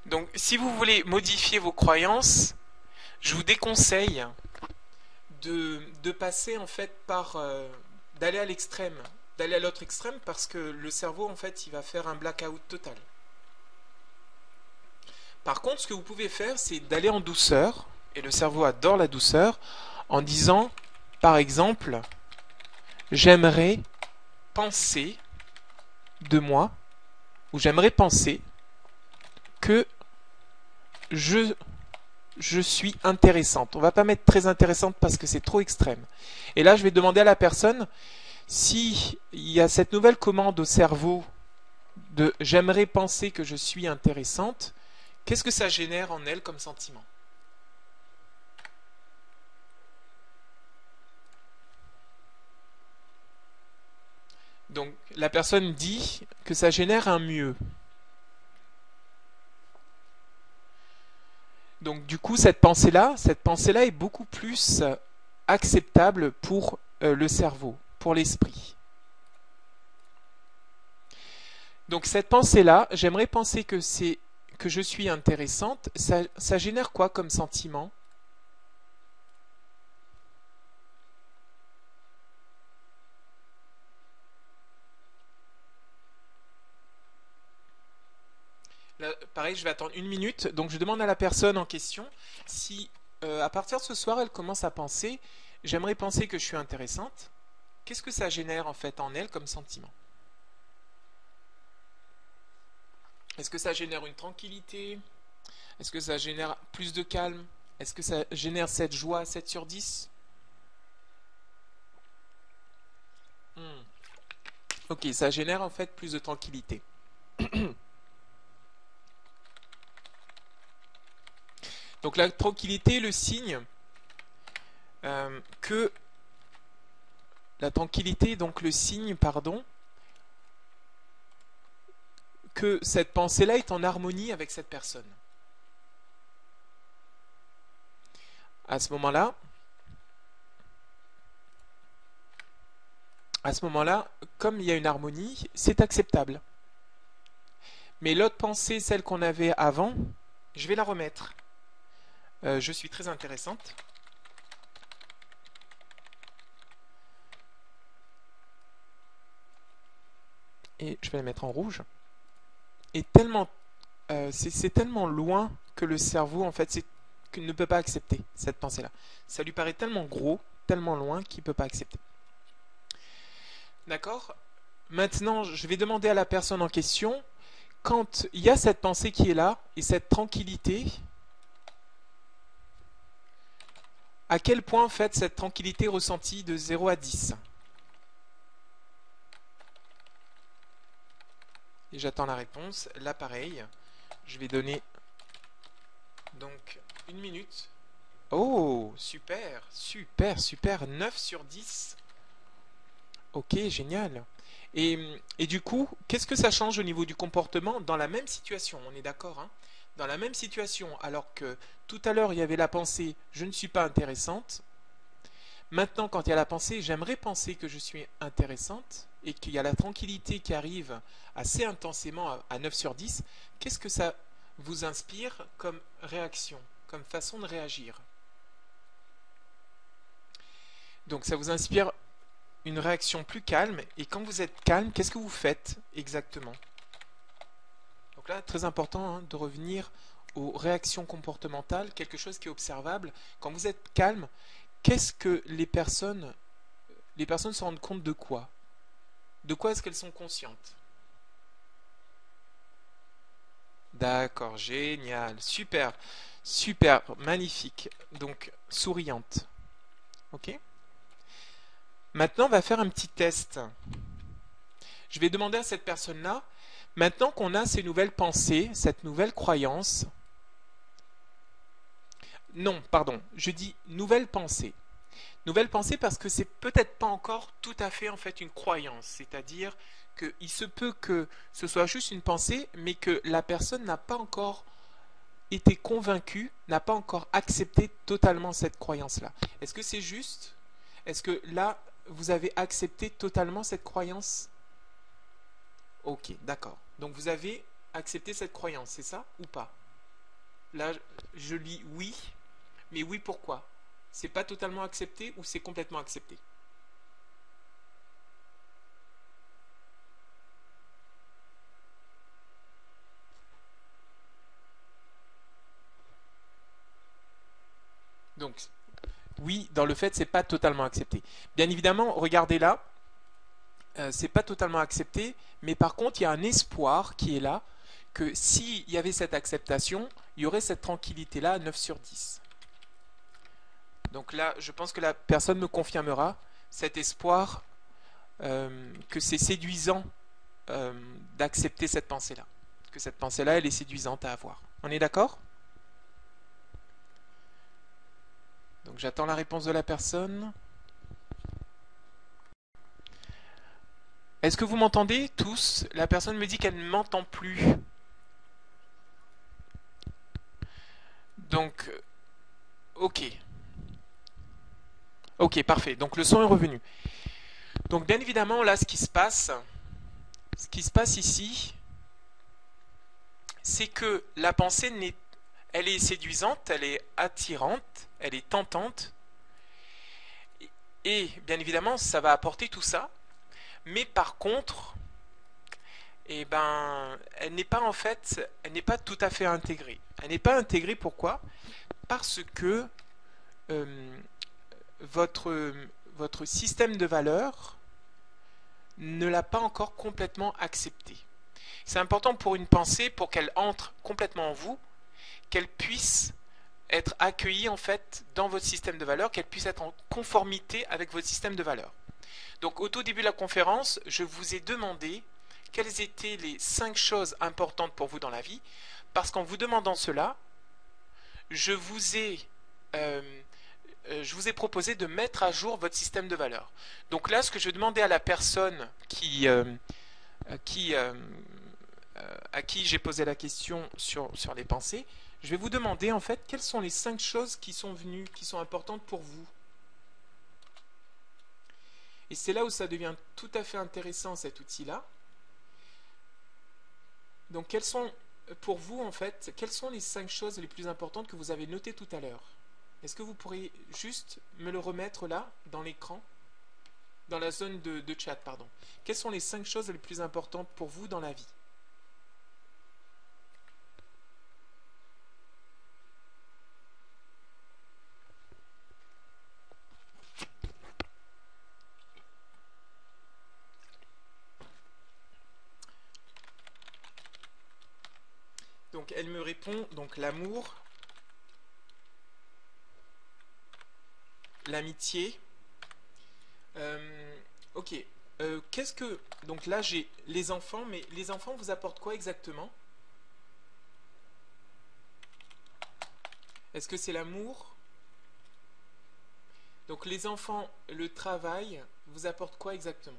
[SPEAKER 1] Donc si vous voulez modifier vos croyances, je vous déconseille de passer en fait par d'aller à l'extrême, d'aller à l'autre extrême, parce que le cerveau en fait il va faire un blackout total. Par contre, ce que vous pouvez faire, c'est d'aller en douceur, et le cerveau adore la douceur, en disant par exemple, j'aimerais penser de moi, ou j'aimerais penser que je suis intéressante. On va pas mettre très intéressante parce que c'est trop extrême. Et là, je vais demander à la personne si il y a cette nouvelle commande au cerveau de j'aimerais penser que je suis intéressante, qu'est-ce que ça génère en elle comme sentiment? Donc la personne dit que ça génère un mieux. Donc du coup, cette pensée-là est beaucoup plus acceptable pour le cerveau, pour l'esprit. Donc cette pensée-là, j'aimerais penser que je suis intéressante, ça génère quoi comme sentiment? Là, pareil, je vais attendre une minute. Donc je demande à la personne en question si à partir de ce soir, elle commence à penser, j'aimerais penser que je suis intéressante. Qu'est-ce que ça génère en fait en elle comme sentiment? Est-ce que ça génère une tranquillité? Est-ce que ça génère plus de calme? Est-ce que ça génère cette joie 7 sur 10? Ok, ça génère en fait plus de tranquillité. Donc la tranquillité est le signe que... La tranquillité est donc le signe, pardon, que cette pensée-là est en harmonie avec cette personne. À ce moment-là, comme il y a une harmonie, c'est acceptable. Mais l'autre pensée, celle qu'on avait avant, je vais la remettre. Je suis très intéressante. Et je vais la mettre en rouge. Et tellement, c'est tellement loin que le cerveau, en fait, ne peut pas accepter cette pensée-là. Ça lui paraît tellement gros, tellement loin qu'il ne peut pas accepter. D'accord? Maintenant, je vais demander à la personne en question, quand il y a cette pensée qui est là, et cette tranquillité, à quel point en fait cette tranquillité est ressentie de 0 à 10? Et j'attends la réponse. Là pareil, je vais donner donc une minute. Oh, super, super, super. 9 sur 10. Ok, génial. Et du coup, qu'est-ce que ça change au niveau du comportement dans la même situation? On est d'accord, hein? Dans la même situation, alors que tout à l'heure il y avait la pensée je ne suis pas intéressante. Maintenant, quand il y a la pensée j'aimerais penser que je suis intéressante et qu'il y a la tranquillité qui arrive assez intensément à 9 sur 10, qu'est-ce que ça vous inspire comme réaction, comme façon de réagir? Donc ça vous inspire une réaction plus calme. Et quand vous êtes calme, qu'est-ce que vous faites exactement? Donc là, très important hein, de revenir aux réactions comportementales, quelque chose qui est observable. Quand vous êtes calme, qu'est-ce que les personnes se rendent compte de quoi? De quoi est-ce qu'elles sont conscientes? D'accord, génial, super, super, magnifique. Donc, souriante. Ok? Maintenant, on va faire un petit test. Je vais demander à cette personne-là, maintenant qu'on a ces nouvelles pensées, cette nouvelle croyance, non, pardon, je dis nouvelle pensée. Nouvelle pensée parce que c'est peut-être pas encore tout à fait en fait une croyance, c'est-à-dire qu'il se peut que ce soit juste une pensée, mais que la personne n'a pas encore été convaincue, n'a pas encore accepté totalement cette croyance-là. Est-ce que c'est juste? Est-ce que là, vous avez accepté totalement cette croyance? Ok, d'accord. Donc vous avez accepté cette croyance, c'est ça ou pas? Là, je lis oui, mais oui pourquoi? C'est pas totalement accepté ou c'est complètement accepté? Donc, oui, dans le fait, c'est pas totalement accepté. Bien évidemment, regardez là, c'est pas totalement accepté, mais par contre, il y a un espoir qui est là, que s'il y avait cette acceptation, il y aurait cette tranquillité-là à 9 sur 10. Donc là, je pense que la personne me confirmera cet espoir que c'est séduisant euh, d'accepter cette pensée-là. Que cette pensée-là, elle est séduisante à avoir. On est d'accord? Donc j'attends la réponse de la personne. Est-ce que vous m'entendez tous? La personne me dit qu'elle ne m'entend plus. Donc, ok. Ok, parfait. Donc le son est revenu. Donc bien évidemment, là, ce qui se passe ici, c'est que la pensée elle est séduisante, elle est attirante, elle est tentante, et bien évidemment, ça va apporter tout ça. Mais par contre, eh ben, elle n'est pas en fait, elle n'est pas tout à fait intégrée. Elle n'est pas intégrée pourquoi? Parce que euh, votre, votre système de valeurs ne l'a pas encore complètement accepté. C'est important pour une pensée, pour qu'elle entre complètement en vous, qu'elle puisse être accueillie en fait dans votre système de valeurs, qu'elle puisse être en conformité avec votre système de valeurs. Donc au tout début de la conférence, je vous ai demandé quelles étaient les 5 choses importantes pour vous dans la vie, parce qu'en vous demandant cela, je vous ai euh, je vous ai proposé de mettre à jour votre système de valeurs. Donc là, ce que je demandais à la personne qui, à qui j'ai posé la question sur les pensées, je vais vous demander en fait quelles sont les 5 choses qui sont venues, qui sont importantes pour vous. Et c'est là où ça devient tout à fait intéressant cet outil-là. Donc quelles sont pour vous en fait, quelles sont les 5 choses les plus importantes que vous avez notées tout à l'heure? Est-ce que vous pourriez juste me le remettre là, dans l'écran, dans la zone de chat, pardon. Quelles sont les 5 choses les plus importantes pour vous dans la vie? Donc elle me répond, donc l'amour, l'amitié. Ok. Qu'est-ce que... Donc là j'ai les enfants, mais les enfants vous apportent quoi exactement? Est-ce que c'est l'amour? Donc les enfants, le travail vous apporte quoi exactement?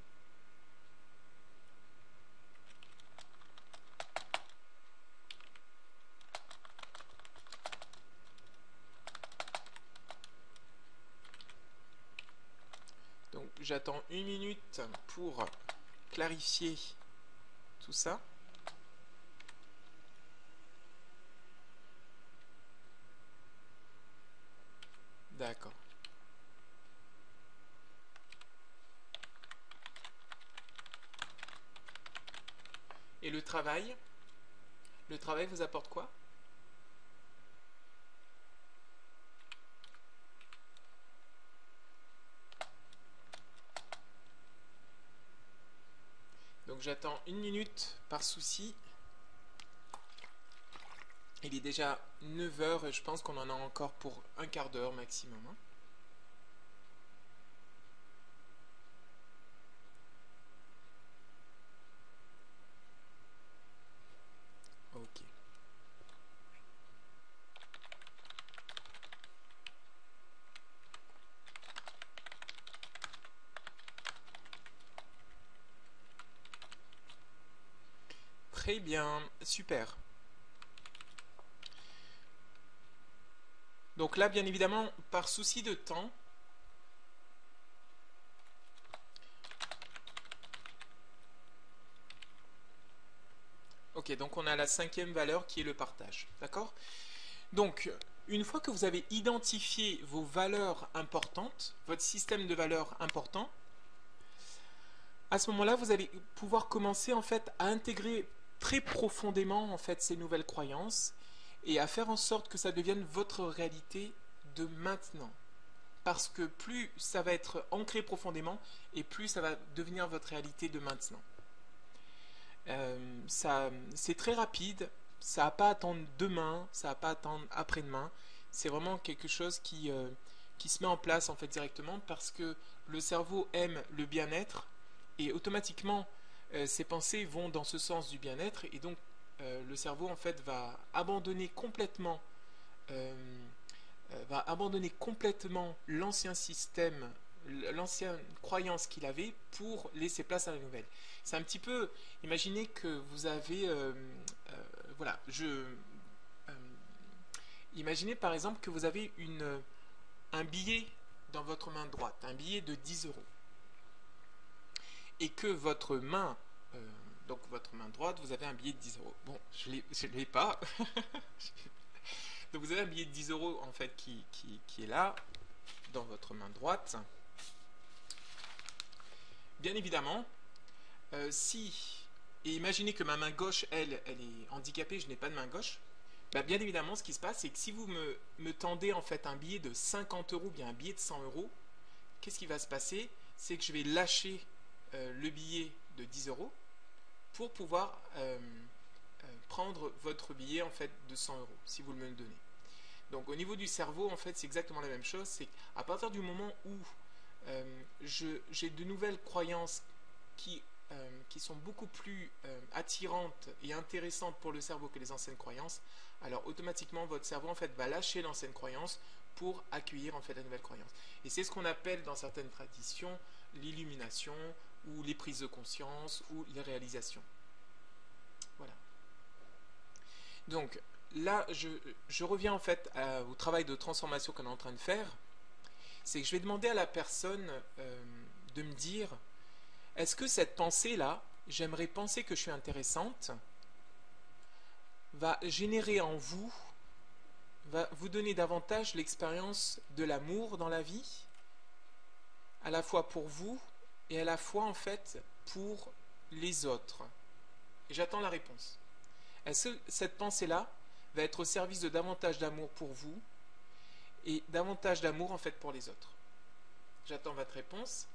[SPEAKER 1] Donc j'attends une minute pour clarifier tout ça. D'accord. Et le travail? Le travail vous apporte quoi? Donc j'attends une minute par souci. Il est déjà 9 heures et je pense qu'on en a encore pour un quart d'heure maximum. Hein. Ok. Très bien, super. Donc là, bien évidemment, par souci de temps, ok, donc on a la 5e valeur qui est le partage, d'accord? Donc, une fois que vous avez identifié vos valeurs importantes, votre système de valeurs important, à ce moment-là, vous allez pouvoir commencer en fait à intégrer très profondément en fait ces nouvelles croyances et à faire en sorte que ça devienne votre réalité de maintenant. Parce que plus ça va être ancré profondément et plus ça va devenir votre réalité de maintenant. C'est très rapide, ça n'a pas à attendre demain, ça n'a pas à attendre après-demain. C'est vraiment quelque chose qui se met en place en fait directement parce que le cerveau aime le bien-être et automatiquement ses pensées vont dans ce sens du bien-être et donc le cerveau en fait euh, va abandonner complètement l'ancien système, l'ancienne croyance qu'il avait pour laisser place à la nouvelle. C'est un petit peu, imaginez que vous avez, voilà, imaginez par exemple que vous avez un billet dans votre main droite, un billet de 10 euros, et que votre main, donc votre main droite, vous avez un billet de 10 euros. Bon, je ne l'ai pas. Donc vous avez un billet de 10 euros en fait qui est là, dans votre main droite. Bien évidemment, et imaginez que ma main gauche, elle est handicapée, je n'ai pas de main gauche, bah bien évidemment, ce qui se passe, c'est que si vous me tendez en fait un billet de 50 euros, bien un billet de 100 euros, qu'est-ce qui va se passer? C'est que je vais lâcher le billet de 10 euros pour pouvoir prendre votre billet en fait de 100 euros, si vous me le donnez. Donc au niveau du cerveau, en fait, c'est exactement la même chose. C'est qu'à partir du moment où j'ai de nouvelles croyances qui sont beaucoup plus attirantes et intéressantes pour le cerveau que les anciennes croyances, alors automatiquement votre cerveau en fait va lâcher l'ancienne croyance pour accueillir en fait la nouvelle croyance. Et c'est ce qu'on appelle dans certaines traditions l'illumination ou les prises de conscience ou les réalisations. Voilà. Donc là, je reviens en fait au travail de transformation qu'on est en train de faire. C'est que je vais demander à la personne de me dire, est-ce que cette pensée-là, j'aimerais penser que je suis intéressante, va générer en vous, va vous donner davantage l'expérience de l'amour dans la vie, à la fois pour vous et à la fois en fait pour les autres. Et j'attends la réponse. Est-ce que cette pensée-là va être au service de davantage d'amour pour vous et davantage d'amour en fait pour les autres? J'attends votre réponse.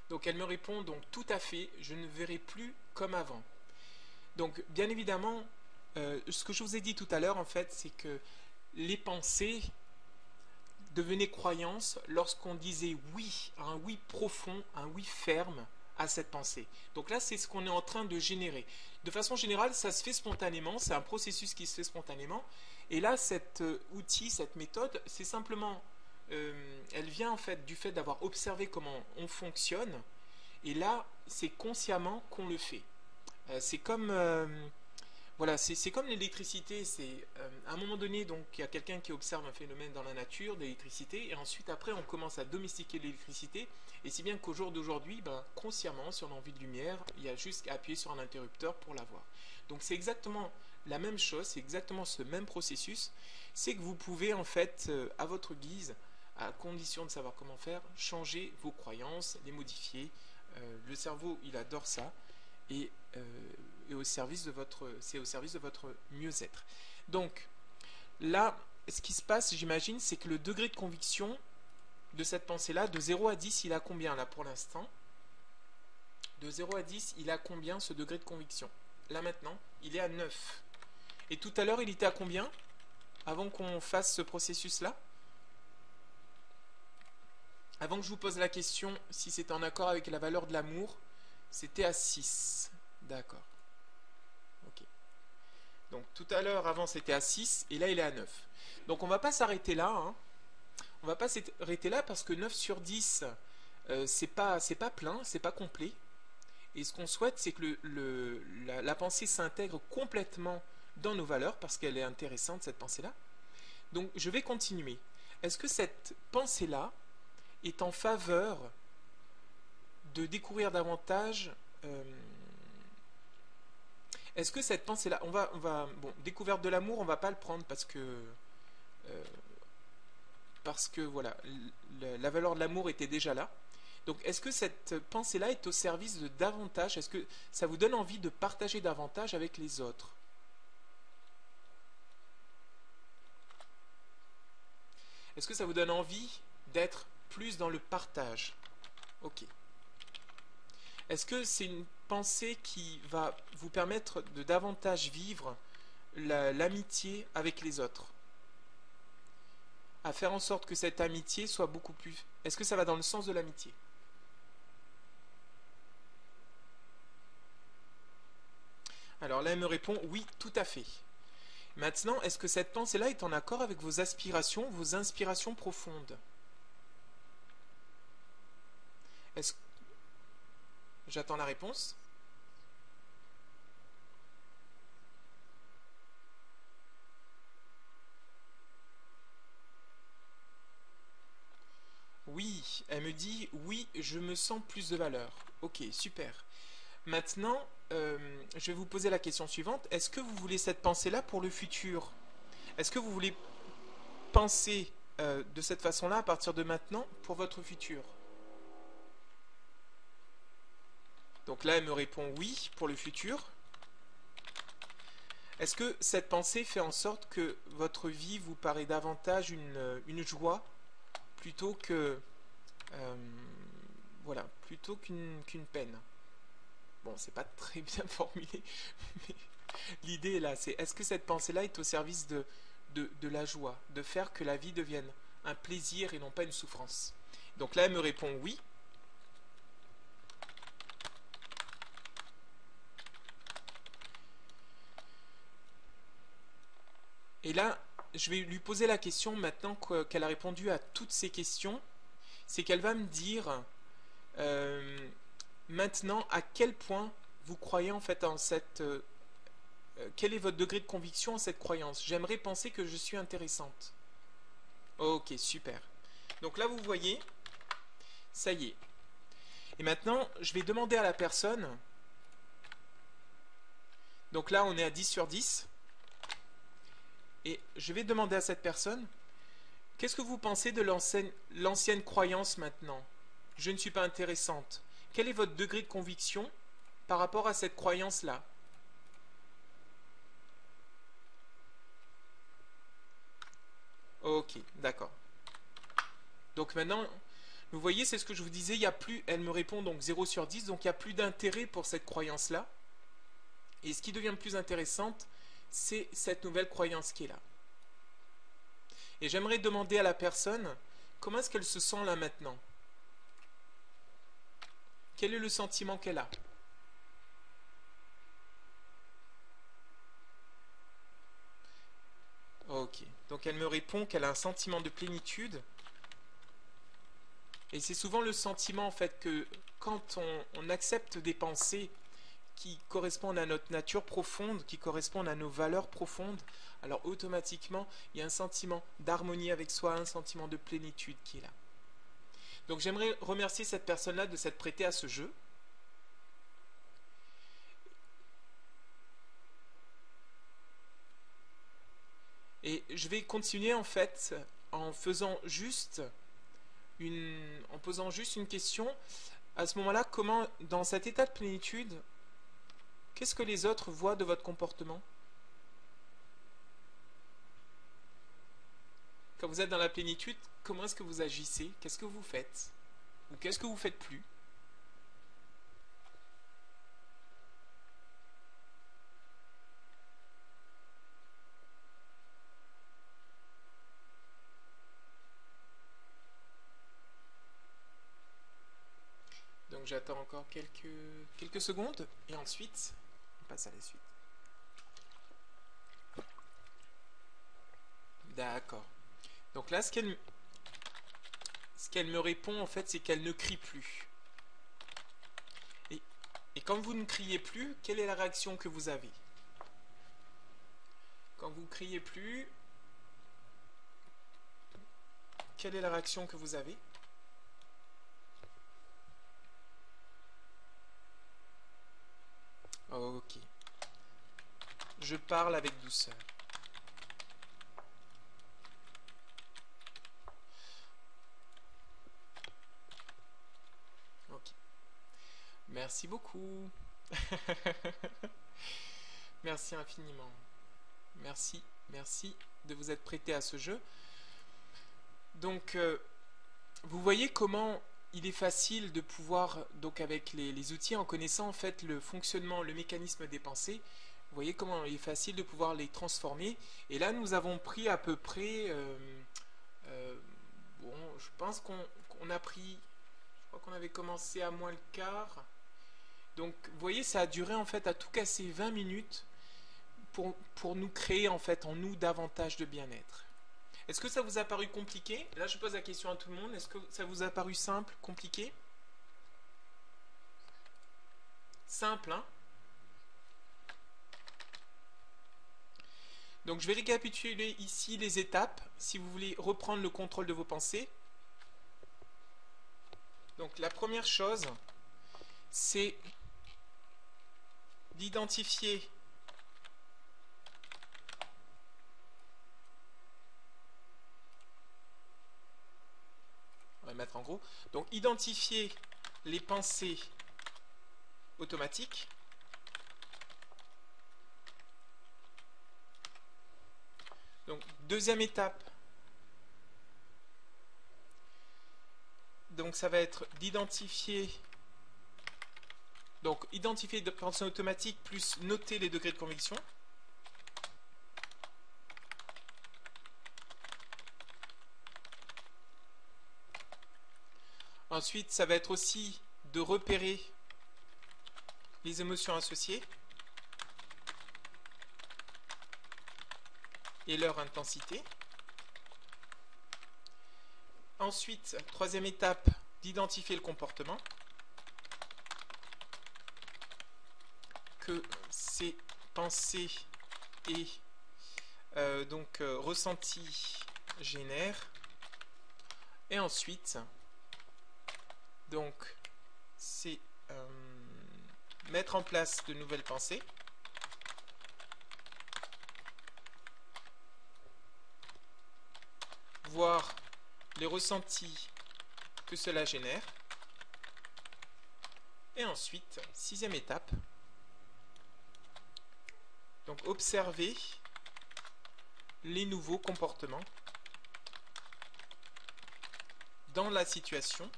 [SPEAKER 1] Donc elle me répond donc tout à fait, je ne verrai plus comme avant. Donc bien évidemment, ce que je vous ai dit tout à l'heure en fait, c'est que les pensées devenait croyance lorsqu'on disait oui, un oui profond, un oui ferme à cette pensée. Donc là, c'est ce qu'on est en train de générer. De façon générale, ça se fait spontanément, c'est un processus qui se fait spontanément. Et là, cet outil, cette méthode, c'est simplement, elle vient en fait du fait d'avoir observé comment on fonctionne. Et là, c'est consciemment qu'on le fait. C'est comme voilà, c'est comme l'électricité. C'est à un moment donné, donc il y a quelqu'un qui observe un phénomène dans la nature d'électricité, et ensuite après on commence à domestiquer l'électricité, et si bien qu'au jour d'aujourd'hui, ben, consciemment, si on a envie de lumière, il y a juste à appuyer sur un interrupteur pour l'avoir. Donc c'est exactement la même chose, c'est exactement ce même processus. C'est que vous pouvez en fait, à votre guise, à condition de savoir comment faire, changer vos croyances, les modifier. Le cerveau, il adore ça. Et, au service de votre, c'est au service de votre mieux-être. Donc là, ce qui se passe, j'imagine, c'est que le degré de conviction de cette pensée-là, de 0 à 10, il a combien là pour l'instant? De 0 à 10, il a combien ce degré de conviction? Là maintenant, il est à 9. Et tout à l'heure, il était à combien avant qu'on fasse ce processus-là? Avant que je vous pose la question si c'est en accord avec la valeur de l'amour, c'était à 6. D'accord. Ok. Donc tout à l'heure, avant, c'était à 6, et là, il est à 9. Donc on va pas s'arrêter là. Hein. On va pas s'arrêter là parce que 9 sur 10, c'est pas plein, c'est pas complet. Et ce qu'on souhaite, c'est que la pensée s'intègre complètement dans nos valeurs, parce qu'elle est intéressante, cette pensée-là. Donc je vais continuer. Est-ce que cette pensée-là est en faveur de découvrir davantage est-ce que cette pensée-là, bon, découverte de l'amour, on va pas le prendre parce que voilà, la valeur de l'amour était déjà là. Donc, est-ce que cette pensée-là est au service de davantage? Est-ce que ça vous donne envie de partager davantage avec les autres? Est-ce que ça vous donne envie d'être plus dans le partage? Ok. Est-ce que c'est une pensée qui va vous permettre de davantage vivre l'amitié avec les autres? À faire en sorte que cette amitié soit beaucoup plus... Est-ce que ça va dans le sens de l'amitié? Alors là, elle me répond oui, tout à fait. Maintenant, est-ce que cette pensée-là est en accord avec vos aspirations, vos inspirations profondes? Est-ce J'attends la réponse. Oui, elle me dit oui, je me sens plus de valeur. Ok, super. Maintenant, je vais vous poser la question suivante. Est-ce que vous voulez cette pensée-là pour le futur? Est-ce que vous voulez penser de cette façon-là à partir de maintenant pour votre futur? Donc là, elle me répond oui pour le futur. Est-ce que cette pensée fait en sorte que votre vie vous paraît davantage une joie plutôt que voilà, plutôt qu'une peine? Bon, c'est pas très bien formulé, mais l'idée est là. C'est est-ce que cette pensée-là est au service de la joie, de faire que la vie devienne un plaisir et non pas une souffrance? Donc là, elle me répond oui. Et là, je vais lui poser la question maintenant qu'elle a répondu à toutes ces questions. C'est qu'elle va me dire maintenant à quel point vous croyez en fait en cette... quel est votre degré de conviction en cette croyance? J'aimerais penser que je suis intéressante. Ok, super. Donc là, vous voyez, ça y est. Et maintenant, je vais demander à la personne... Donc là, on est à 10 sur 10. Et je vais demander à cette personne, qu'est-ce que vous pensez de l'ancienne croyance maintenant? Je ne suis pas intéressante. Quel est votre degré de conviction par rapport à cette croyance-là? Ok, d'accord. Donc maintenant, vous voyez, c'est ce que je vous disais, il y a plus, elle me répond donc 0 sur 10, donc il n'y a plus d'intérêt pour cette croyance-là. Et ce qui devient plus intéressante, c'est cette nouvelle croyance qui est là. Et j'aimerais demander à la personne comment est-ce qu'elle se sent là maintenant. Quel est le sentiment qu'elle a? Ok, donc elle me répond qu'elle a un sentiment de plénitude. Et c'est souvent le sentiment en fait que quand on accepte des pensées qui correspondent à notre nature profonde, qui correspondent à nos valeurs profondes, alors automatiquement il y a un sentiment d'harmonie avec soi, un sentiment de plénitude qui est là. Donc j'aimerais remercier cette personne-là de s'être prêtée à ce jeu. Et je vais continuer en fait en faisant juste en posant juste une question. À ce moment-là, comment, dans cet état de plénitude, qu'est-ce que les autres voient de votre comportement? Quand vous êtes dans la plénitude, comment est-ce que vous agissez? Qu'est-ce que vous faites? Ou qu'est-ce que vous faites plus? Donc j'attends encore quelques secondes et ensuite on passe à la suite. D'accord. Donc là, ce qu'elle me répond en fait, c'est qu'elle ne crie plus. Et, et quand vous ne criez plus, quelle est la réaction que vous avez? Quand vous ne criez plus, quelle est la réaction que vous avez? Ok. Je parle avec douceur. Ok. Merci beaucoup. Merci infiniment. Merci, merci de vous être prêté à ce jeu. Donc, vous voyez comment il est facile de pouvoir, donc avec les outils, en connaissant en fait le fonctionnement, le mécanisme des pensées, vous voyez comment il est facile de pouvoir les transformer. Et là, nous avons pris à peu près, euh, bon, je pense qu'on a pris, je crois qu'on avait commencé à moins le quart. Donc, vous voyez, ça a duré en fait à tout casser 20 minutes pour nous créer en fait en nous davantage de bien-être. Est-ce que ça vous a paru compliqué? Là, je pose la question à tout le monde. Est-ce que ça vous a paru simple, compliqué? Simple, hein? Donc, je vais récapituler ici les étapes si vous voulez reprendre le contrôle de vos pensées. Donc, la première chose, c'est d'identifier on va mettre en gros. Donc, identifier les pensées automatiques. Donc, deuxième étape, donc ça va être d'identifier les pensées automatiques plus noter les degrés de conviction. Ensuite, ça va être aussi de repérer les émotions associées et leur intensité. Ensuite, troisième étape, d'identifier le comportement. Que ces pensées et ressentis génèrent. Et ensuite, donc, c'est mettre en place de nouvelles pensées. Voir les ressentis que cela génère. Et ensuite, sixième étape, donc observer les nouveaux comportements dans la situation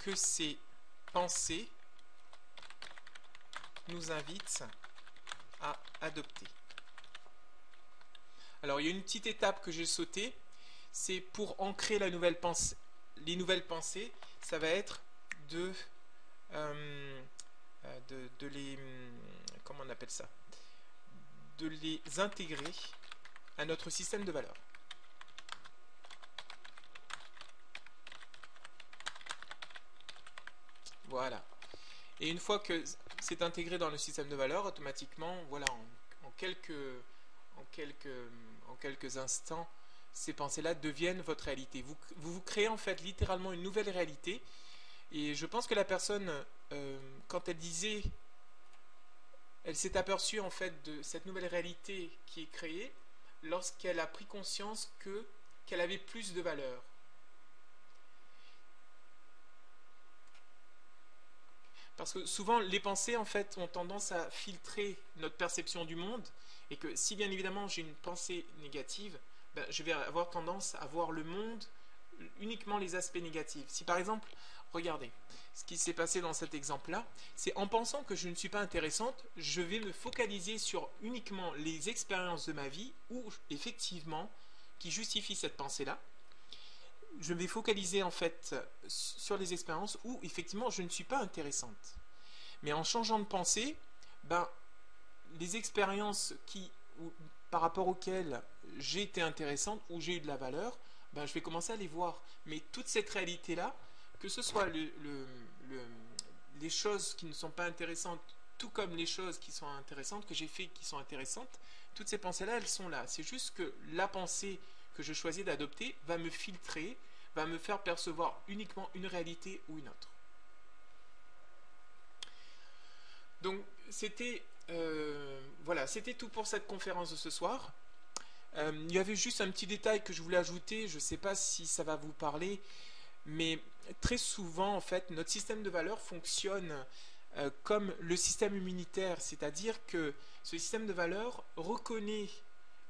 [SPEAKER 1] que ces pensées nous invitent à adopter. Alors, il y a une petite étape que j'ai sautée, c'est pour ancrer la nouvelle pensée, les nouvelles pensées, ça va être de, de les, comment on appelle ça, de les intégrer à notre système de valeurs. Voilà. Et une fois que c'est intégré dans le système de valeurs, automatiquement, voilà, en quelques, en quelques, en quelques instants, ces pensées-là deviennent votre réalité. Vous créez en fait littéralement une nouvelle réalité. Et je pense que la personne, quand elle disait, elle s'est aperçue en fait de cette nouvelle réalité qui est créée lorsqu'elle a pris conscience qu'elle avait plus de valeur. Parce que souvent, les pensées, en fait, ont tendance à filtrer notre perception du monde, et que si bien évidemment j'ai une pensée négative, ben, je vais avoir tendance à voir le monde uniquement les aspects négatifs. Si par exemple, regardez, ce qui s'est passé dans cet exemple-là, c'est en pensant que je ne suis pas intéressante, je vais me focaliser sur uniquement les expériences de ma vie où, effectivement, qui justifient cette pensée-là. Je vais focaliser en fait sur les expériences où effectivement je ne suis pas intéressante. Mais en changeant de pensée, ben, les expériences par rapport auxquelles j'ai été intéressante, ou j'ai eu de la valeur, ben, je vais commencer à les voir. Mais toute cette réalité-là, que ce soit les choses qui ne sont pas intéressantes, tout comme les choses qui sont intéressantes, que j'ai fait qui sont intéressantes, toutes ces pensées-là, elles sont là. C'est juste que la pensée que je choisis d'adopter va me filtrer, va me faire percevoir uniquement une réalité ou une autre. Donc c'était voilà, c'était tout pour cette conférence de ce soir. Il y avait juste un petit détail que je voulais ajouter, je ne sais pas si ça va vous parler, mais très souvent en fait notre système de valeurs fonctionne comme le système immunitaire, c'est-à-dire que ce système de valeurs reconnaît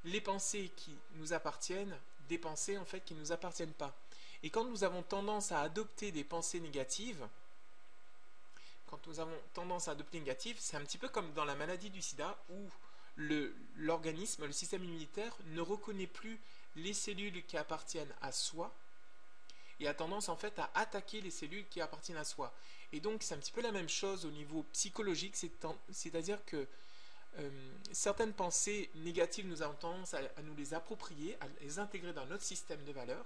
[SPEAKER 1] les pensées qui nous appartiennent des pensées en fait qui ne nous appartiennent pas. Et quand nous avons tendance à adopter des pensées négatives, quand nous avons tendance à adopter négative, c'est un petit peu comme dans la maladie du sida où l'organisme, le système immunitaire ne reconnaît plus les cellules qui appartiennent à soi et a tendance en fait à attaquer les cellules qui appartiennent à soi. Et donc c'est un petit peu la même chose au niveau psychologique, c'est-à-dire que certaines pensées négatives, nous avons tendance à nous les approprier, à les intégrer dans notre système de valeurs,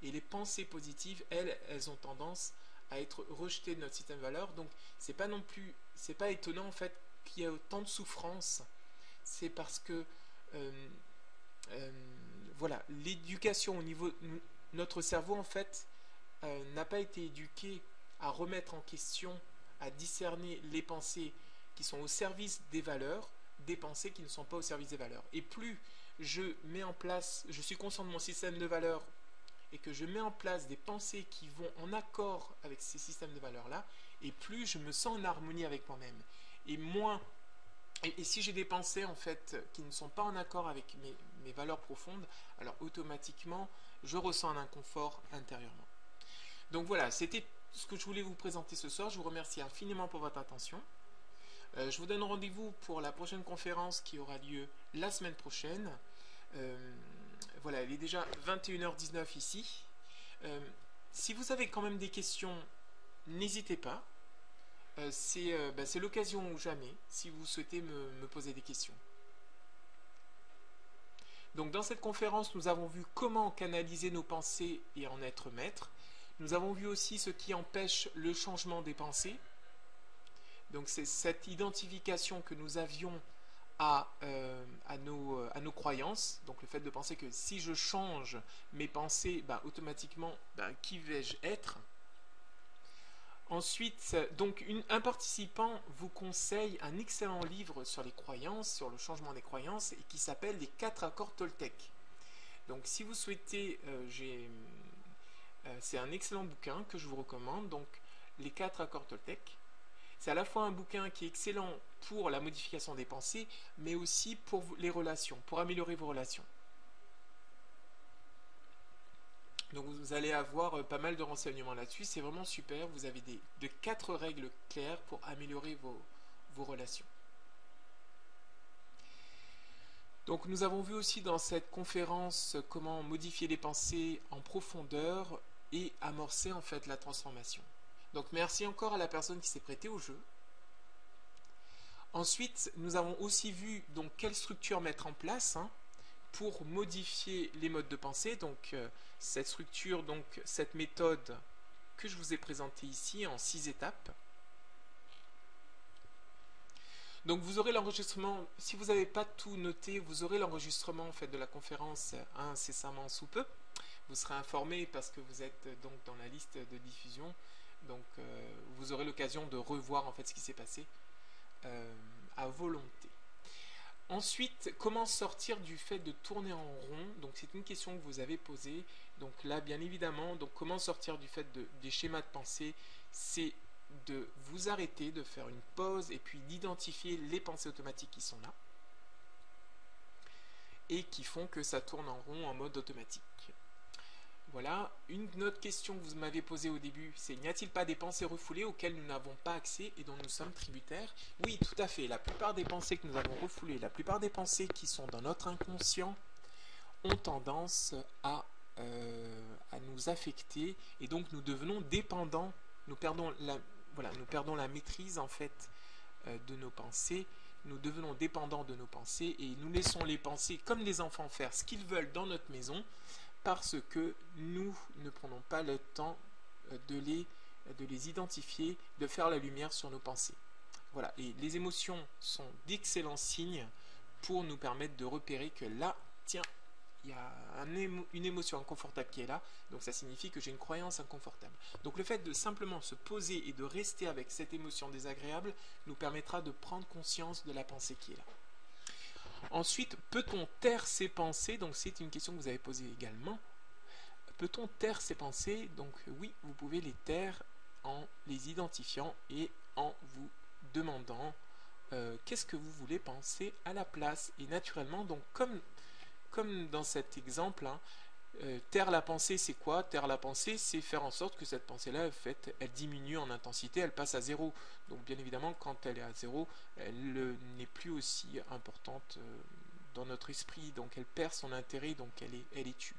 [SPEAKER 1] et les pensées positives, elles ont tendance à être rejetées de notre système de valeurs. Donc c'est pas non plus, c'est pas étonnant en fait qu'il y ait autant de souffrance. C'est parce que euh, voilà, l'éducation au niveau notre cerveau en fait n'a pas été éduqué à remettre en question, à discerner les pensées qui sont au service des valeurs, des pensées qui ne sont pas au service des valeurs. Et plus je mets en place, je suis conscient de mon système de valeurs et que je mets en place des pensées qui vont en accord avec ces systèmes de valeurs-là, et plus je me sens en harmonie avec moi-même. Et moins et si j'ai des pensées en fait qui ne sont pas en accord avec mes valeurs profondes, alors automatiquement je ressens un inconfort intérieurement. Donc voilà, c'était ce que je voulais vous présenter ce soir. Je vous remercie infiniment pour votre attention. Je vous donne rendez-vous pour la prochaine conférence qui aura lieu la semaine prochaine. Voilà, il est déjà 21h19 ici. Si vous avez quand même des questions, n'hésitez pas. C'est l'occasion ou jamais si vous souhaitez me poser des questions. Donc dans cette conférence, nous avons vu comment canaliser nos pensées et en être maître. Nous avons vu aussi ce qui empêche le changement des pensées. Donc c'est cette identification que nous avions à nos croyances. Donc le fait de penser que si je change mes pensées, automatiquement, qui vais-je être ? Ensuite, donc un participant vous conseille un excellent livre sur les croyances, sur le changement des croyances, et qui s'appelle Les 4 accords Toltec. Donc si vous souhaitez, c'est un excellent bouquin que je vous recommande, donc Les 4 accords Toltec. C'est à la fois un bouquin qui est excellent pour la modification des pensées, mais aussi pour les relations, pour améliorer vos relations. Donc vous allez avoir pas mal de renseignements là-dessus, c'est vraiment super, vous avez de 4 règles claires pour améliorer vos relations. Donc nous avons vu aussi dans cette conférence comment modifier les pensées en profondeur et amorcer en fait la transformation. Donc merci encore à la personne qui s'est prêtée au jeu. Ensuite, nous avons aussi vu donc quelle structure mettre en place pour modifier les modes de pensée. Donc cette structure, donc cette méthode que je vous ai présentée ici en 6 étapes. Donc vous aurez l'enregistrement, si vous n'avez pas tout noté, vous aurez l'enregistrement en fait de la conférence incessamment sous peu. Vous serez informé parce que vous êtes donc dans la liste de diffusion. Donc vous aurez l'occasion de revoir en fait ce qui s'est passé à volonté. Ensuite, comment sortir du fait de tourner en rond? Donc c'est une question que vous avez posée. Donc là, bien évidemment, donc comment sortir du fait des schémas de pensée? C'est de vous arrêter, de faire une pause et puis d'identifier les pensées automatiques qui sont là et qui font que ça tourne en rond en mode automatique. Voilà, une autre question que vous m'avez posée au début, c'est n'y a-t-il pas des pensées refoulées auxquelles nous n'avons pas accès et dont nous sommes tributaires? Oui, tout à fait, la plupart des pensées que nous avons refoulées, la plupart des pensées qui sont dans notre inconscient ont tendance à nous affecter et donc nous devenons dépendants, nous perdons la maîtrise en fait de nos pensées, nous devenons dépendants de nos pensées et nous laissons les pensées comme les enfants faire ce qu'ils veulent dans notre maison parce que nous ne prenons pas le temps de les identifier, de faire la lumière sur nos pensées. Voilà, et les émotions sont d'excellents signes pour nous permettre de repérer que là, tiens, il y a une émotion inconfortable qui est là, donc ça signifie que j'ai une croyance inconfortable. Donc le fait de simplement se poser et de rester avec cette émotion désagréable nous permettra de prendre conscience de la pensée qui est là. Ensuite, peut-on taire ses pensées? Donc c'est une question que vous avez posée également. Peut-on taire ses pensées? Donc oui, vous pouvez les taire en les identifiant et en vous demandant qu'est-ce que vous voulez penser à la place. Et naturellement, donc comme dans cet exemple, taire la pensée, c'est quoi? Taire la pensée, c'est faire en sorte que cette pensée-là, en fait, elle diminue en intensité, elle passe à zéro. Donc bien évidemment, quand elle est à zéro, elle n'est plus aussi importante dans notre esprit, donc elle perd son intérêt, donc elle est tue.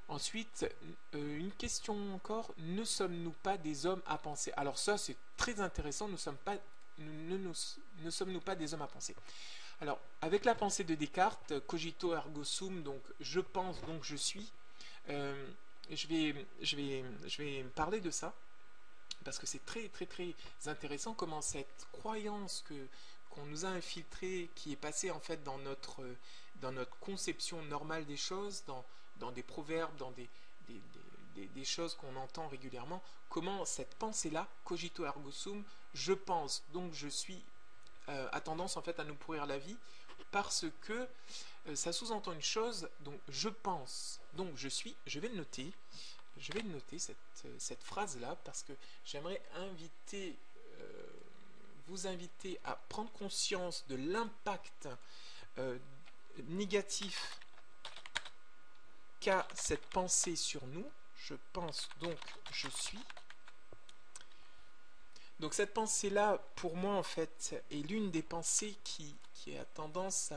[SPEAKER 1] Ensuite, une question encore, ne sommes-nous pas des hommes à penser? Alors ça, c'est très intéressant, ne sommes-nous pas des hommes à penser? Alors, avec la pensée de Descartes, cogito ergo sum, donc je pense, donc je suis, je vais parler de ça, parce que c'est très très très intéressant comment cette croyance qu'on nous a infiltrée, qui est passée en fait dans notre conception normale des choses, dans des proverbes, dans des choses qu'on entend régulièrement, comment cette pensée-là, cogito ergo sum, je pense, donc je suis, a tendance en fait à nous pourrir la vie parce que ça sous-entend une chose, donc je pense, donc je suis, je vais le noter cette phrase-là parce que j'aimerais vous inviter à prendre conscience de l'impact négatif qu'a cette pensée sur nous. Je pense, donc je suis. Donc cette pensée-là, pour moi, en fait, est l'une des pensées qui a tendance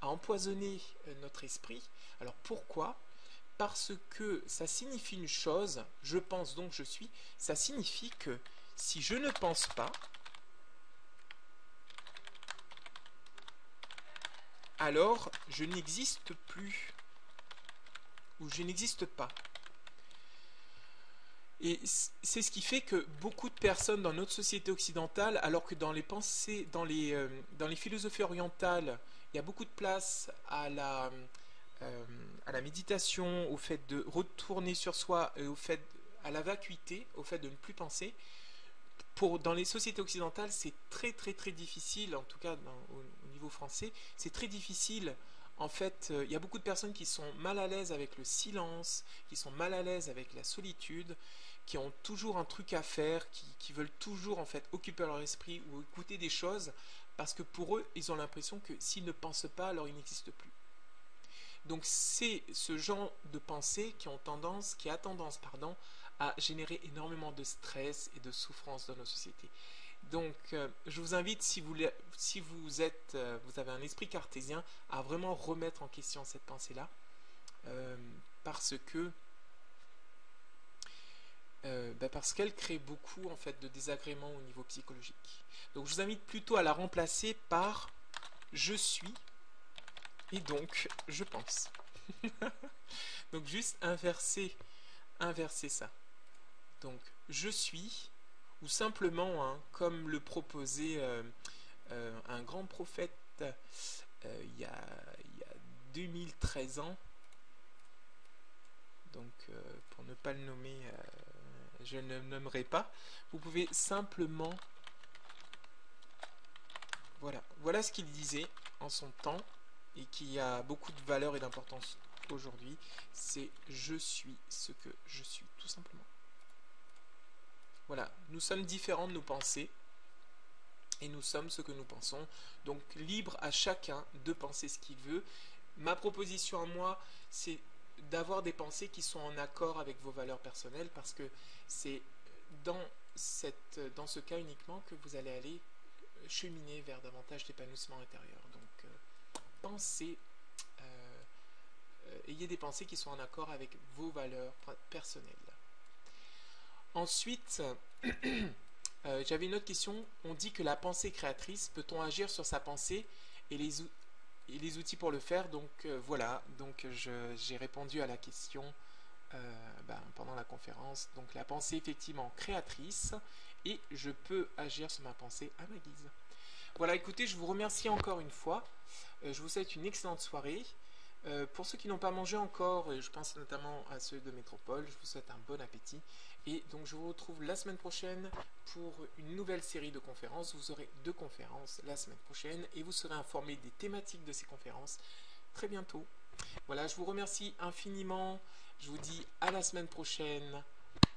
[SPEAKER 1] à empoisonner notre esprit. Alors pourquoi? Parce que ça signifie une chose, je pense donc je suis, ça signifie que si je ne pense pas, alors je n'existe plus, ou je n'existe pas. Et c'est ce qui fait que beaucoup de personnes dans notre société occidentale, alors que dans les pensées, dans les philosophies orientales, il y a beaucoup de place à la méditation, au fait de retourner sur soi, à la vacuité, au fait de ne plus penser. Dans les sociétés occidentales, c'est très très très difficile, en tout cas au niveau français, c'est très difficile. En fait, il y a beaucoup de personnes qui sont mal à l'aise avec le silence, qui sont mal à l'aise avec la solitude, qui ont toujours un truc à faire, qui veulent toujours en fait occuper leur esprit ou écouter des choses, parce que pour eux, ils ont l'impression que s'ils ne pensent pas, alors ils n'existent plus. Donc c'est ce genre de pensée qui a tendance à générer énormément de stress et de souffrance dans nos sociétés. Donc, je vous invite, si vous êtes, vous avez un esprit cartésien, à vraiment remettre en question cette pensée-là, parce que parce qu'elle crée beaucoup en fait de désagréments au niveau psychologique. Donc, je vous invite plutôt à la remplacer par je suis et donc je pense. Donc, juste inverser ça. Donc, je suis, ou simplement, hein, comme le proposait un grand prophète il y a 2013 ans, donc pour ne pas le nommer, je ne le nommerai pas, vous pouvez simplement, voilà ce qu'il disait en son temps, et qui a beaucoup de valeur et d'importance aujourd'hui, c'est je suis ce que je suis, tout simplement. Voilà, nous sommes différents de nos pensées, et nous sommes ce que nous pensons. Donc libre à chacun de penser ce qu'il veut. Ma proposition à moi, c'est d'avoir des pensées qui sont en accord avec vos valeurs personnelles, parce que c'est dans ce cas uniquement que vous allez aller cheminer vers davantage d'épanouissement intérieur. Donc pensez, ayez des pensées qui sont en accord avec vos valeurs personnelles. Ensuite, j'avais une autre question. On dit que la pensée créatrice, peut-on agir sur sa pensée et les outils pour le faire? Donc voilà, donc j'ai répondu à la question pendant la conférence. Donc la pensée effectivement créatrice, et je peux agir sur ma pensée à ma guise. Voilà, écoutez, je vous remercie encore une fois. Je vous souhaite une excellente soirée. Pour ceux qui n'ont pas mangé encore, et je pense notamment à ceux de Métropole, je vous souhaite un bon appétit. Et donc je vous retrouve la semaine prochaine pour une nouvelle série de conférences. Vous aurez 2 conférences la semaine prochaine et vous serez informé des thématiques de ces conférences très bientôt. Voilà, je vous remercie infiniment. Je vous dis à la semaine prochaine.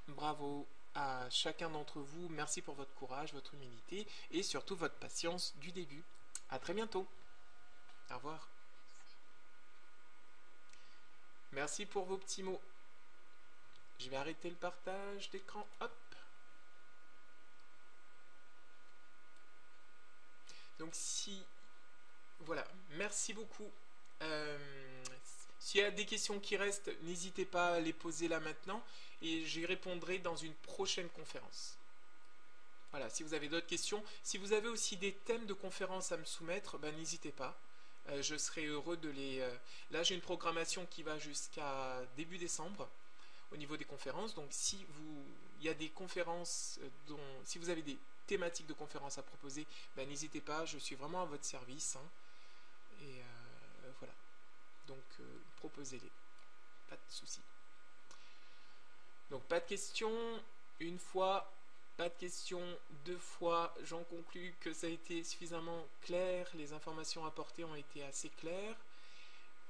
[SPEAKER 1] Bravo à chacun d'entre vous. Merci pour votre courage, votre humilité et surtout votre patience du début. À très bientôt. Au revoir. Merci pour vos petits mots. Je vais arrêter le partage d'écran. Hop. Donc voilà, merci beaucoup. S'il y a des questions qui restent, n'hésitez pas à les poser là maintenant et j'y répondrai dans une prochaine conférence. Voilà, si vous avez d'autres questions. Si vous avez aussi des thèmes de conférences à me soumettre, n'hésitez pas. Je serai heureux de les... Là, j'ai une programmation qui va jusqu'à début décembre au niveau des conférences. Donc, il y a des conférences si vous avez des thématiques de conférences à proposer, n'hésitez pas. Je suis vraiment à votre service. Hein. Et voilà. Donc, proposez-les. Pas de souci. Donc, pas de questions. Une fois. Pas de questions 2 fois, j'en conclus que ça a été suffisamment clair, les informations apportées ont été assez claires.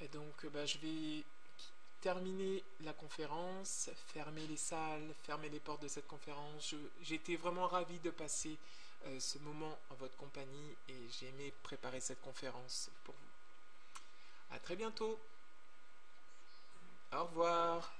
[SPEAKER 1] Et donc je vais terminer la conférence, fermer les salles, fermer les portes de cette conférence. J'étais vraiment ravi de passer ce moment en votre compagnie et j'ai aimé préparer cette conférence pour vous. À très bientôt. Au revoir.